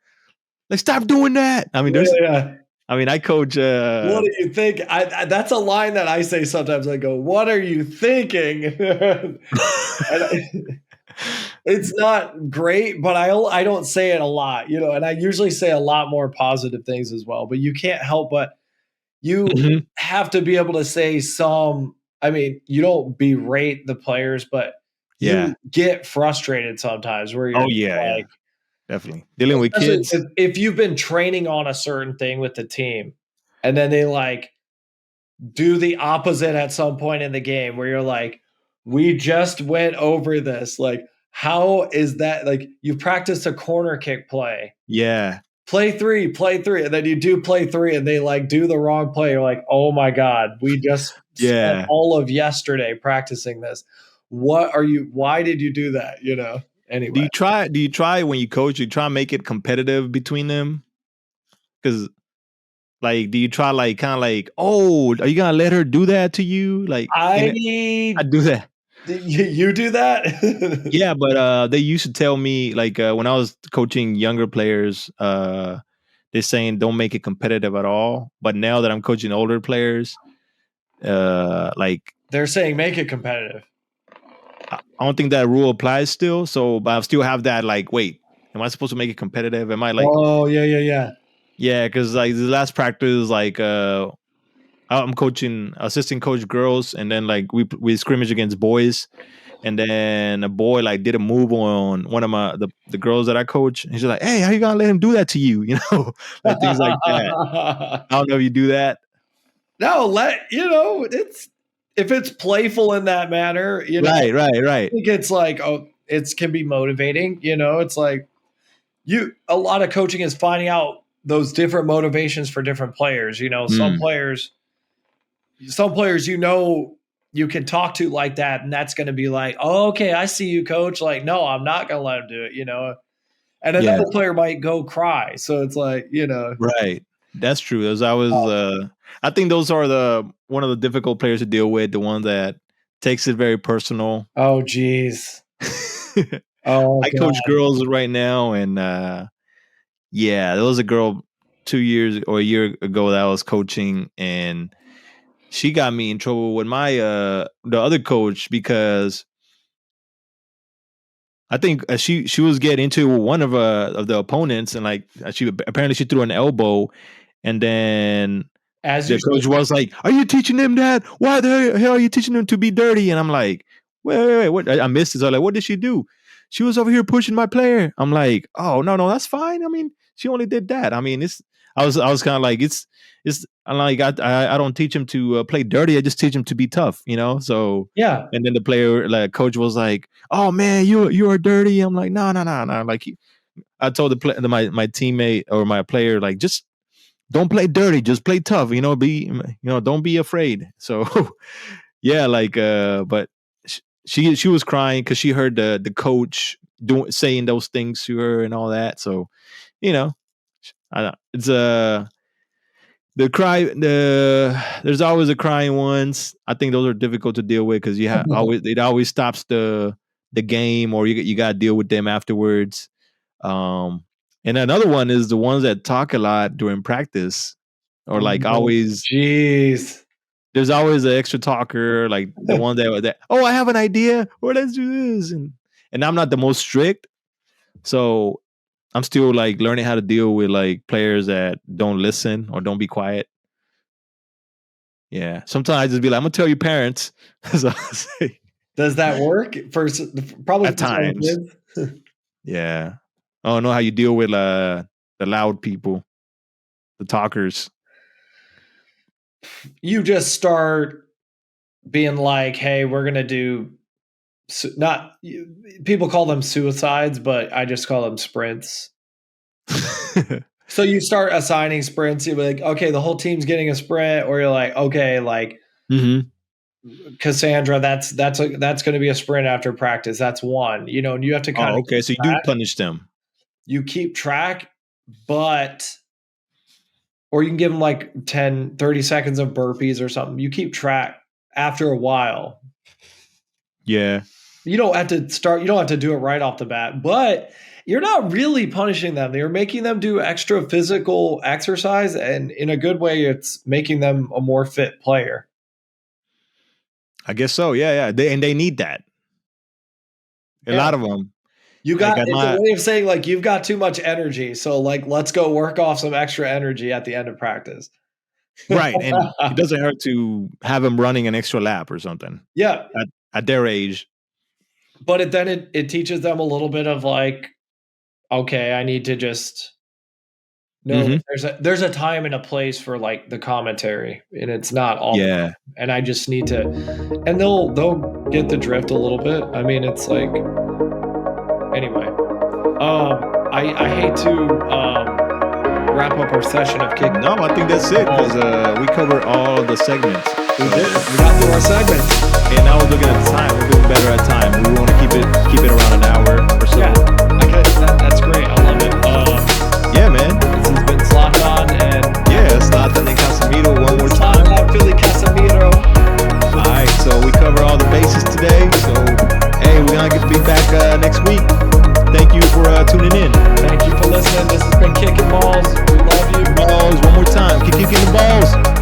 Like stop doing that. I mean, yeah, yeah. I coach What do you think? That's a line that I say sometimes. I go, "What are you thinking?" And it's not great, but I don't say it a lot, and I usually say a lot more positive things as well. But you can't help but you Mhm. have to be able to say some. I mean, you don't berate the players, but Yeah. you get frustrated sometimes where you're Oh just yeah, yeah. like, Definitely. Dealing with especially kids. if you've been training on a certain thing with the team, and then they like do the opposite at some point in the game where you're like, we just went over this. Like, how is that? Like, you practiced a corner kick play. Yeah. Play three. And then you do play three and they like do the wrong play. You're like, oh my God, we just spent Yeah. all of yesterday practicing this. Why did you do that? Anyway. Do you try when you coach, you try and make it competitive between them? Because like do you try like kind of like, oh, are you gonna let her do that to you? Like in it, I I do that. you do that? Yeah, but they used to tell me like when I was coaching younger players, they're saying don't make it competitive at all. But now that I'm coaching older players, like They're saying make it competitive. I don't think that rule applies still. So, but I still have that like, wait, am I supposed to make it competitive? Am I like, Oh, yeah, yeah, yeah. yeah? Because like the last practice, like I'm coaching assistant coach girls, and then like we scrimmage against boys, and then a boy like did a move on one of the girls that I coach, and she's like, hey, how you gonna let him do that to you? Like things like that. I don't know if you do that. No, it's if it's playful in that manner, Right, right, I right. think it's like, oh, it can be motivating, it's like a lot of coaching is finding out those different motivations for different players. Mm, Some players you can talk to like that, and that's going to be like, oh, okay, I see you, coach. Like, no, I'm not going to let him do it. And yeah, another player might go cry. So it's like, right. That's true. As I was, I think those are the one of the difficult players to deal with. The one that takes it very personal. oh, geez. I Oh, coach God. girls right now, and yeah, there was a girl 2 years or a year ago that I was coaching, and she got me in trouble with my the other coach because I think she was getting into one of the opponents, and like she threw an elbow, and then As you the coach should. was like, "Are you teaching them that? Why the hell are you teaching them to be dirty?" And I'm like, "Wait, what?" I missed it. So I'm like, "What did she do?" She was over here pushing my player. I'm like, "Oh no, that's fine. I mean, she only did that. I mean, it's." I was kind of like, it's. I'm like, I don't teach him to play dirty. I just teach him to be tough, you know. So, Yeah. and then the player, like coach, was like, "Oh man, you are dirty." I'm like, "No, no, no, no." Like, I told my teammate or my player, like, just don't play dirty, just play tough, don't be afraid. So yeah, like but she was crying because she heard the coach saying those things to her and all that. So you know it's there's always a crying ones. I think those are difficult to deal with because you have always it always stops the game, or you got to deal with them afterwards. um and another one is the ones that talk a lot during practice, or like Oh, always jeez. there's always an extra talker, like the one that oh, I have an idea, or let's do this, and I'm not the most strict, so I'm still like learning how to deal with like players that don't listen or don't be quiet. Yeah, sometimes I just be like, I'm gonna tell your parents. So I say, Does that work probably at for some times, kids? yeah. I don't know how you deal with the loud people, the talkers. You just start being like, "Hey, we're gonna do not." People call them suicides, but I just call them sprints. So you start assigning sprints. You're like, okay, the whole team's getting a sprint, or you're like, okay, like hmm Cassandra, that's going to be a sprint after practice. That's one, and you have to kind Oh, of okay. So you do punish them. you keep track, but or you can give them like 10, 30 seconds of burpees or something. You keep track after a while. Yeah. You don't have to do it right off the bat, but you're not really punishing them. You're making them do extra physical exercise, and in a good way, it's making them a more fit player. I guess so. Yeah, yeah. They need that. A Yeah. lot of them. It's a way of saying like you've got too much energy. So like let's go work off some extra energy at the end of practice. Right, and it doesn't hurt to have them running an extra lap or something Yeah. at their age. But it teaches them a little bit of like, okay, I need to just know Mhm. there's a time and a place for like the commentary, and it's not all the Yeah. time. And I just need to, and they'll get the drift a little bit. I mean, it's like anyway. I hate to wrap up our session of kick. No, I think that's it because we covered all the segments. We did. We got through our segments. And I was looking at the time. We're doing better at time. We want to keep it around an hour or so. Yeah, that's great. I love it. Yeah, man. This has been Zlatan and Zlatan and Casemiro one more time. Zlatan, Philly Casemiro. All right, so we cover all the bases today. So hey, we're gonna be back next week. Thank you for tuning in. Thank you for listening. This has been Kicking Balls. We love you. Balls one more time. Keep kicking the balls.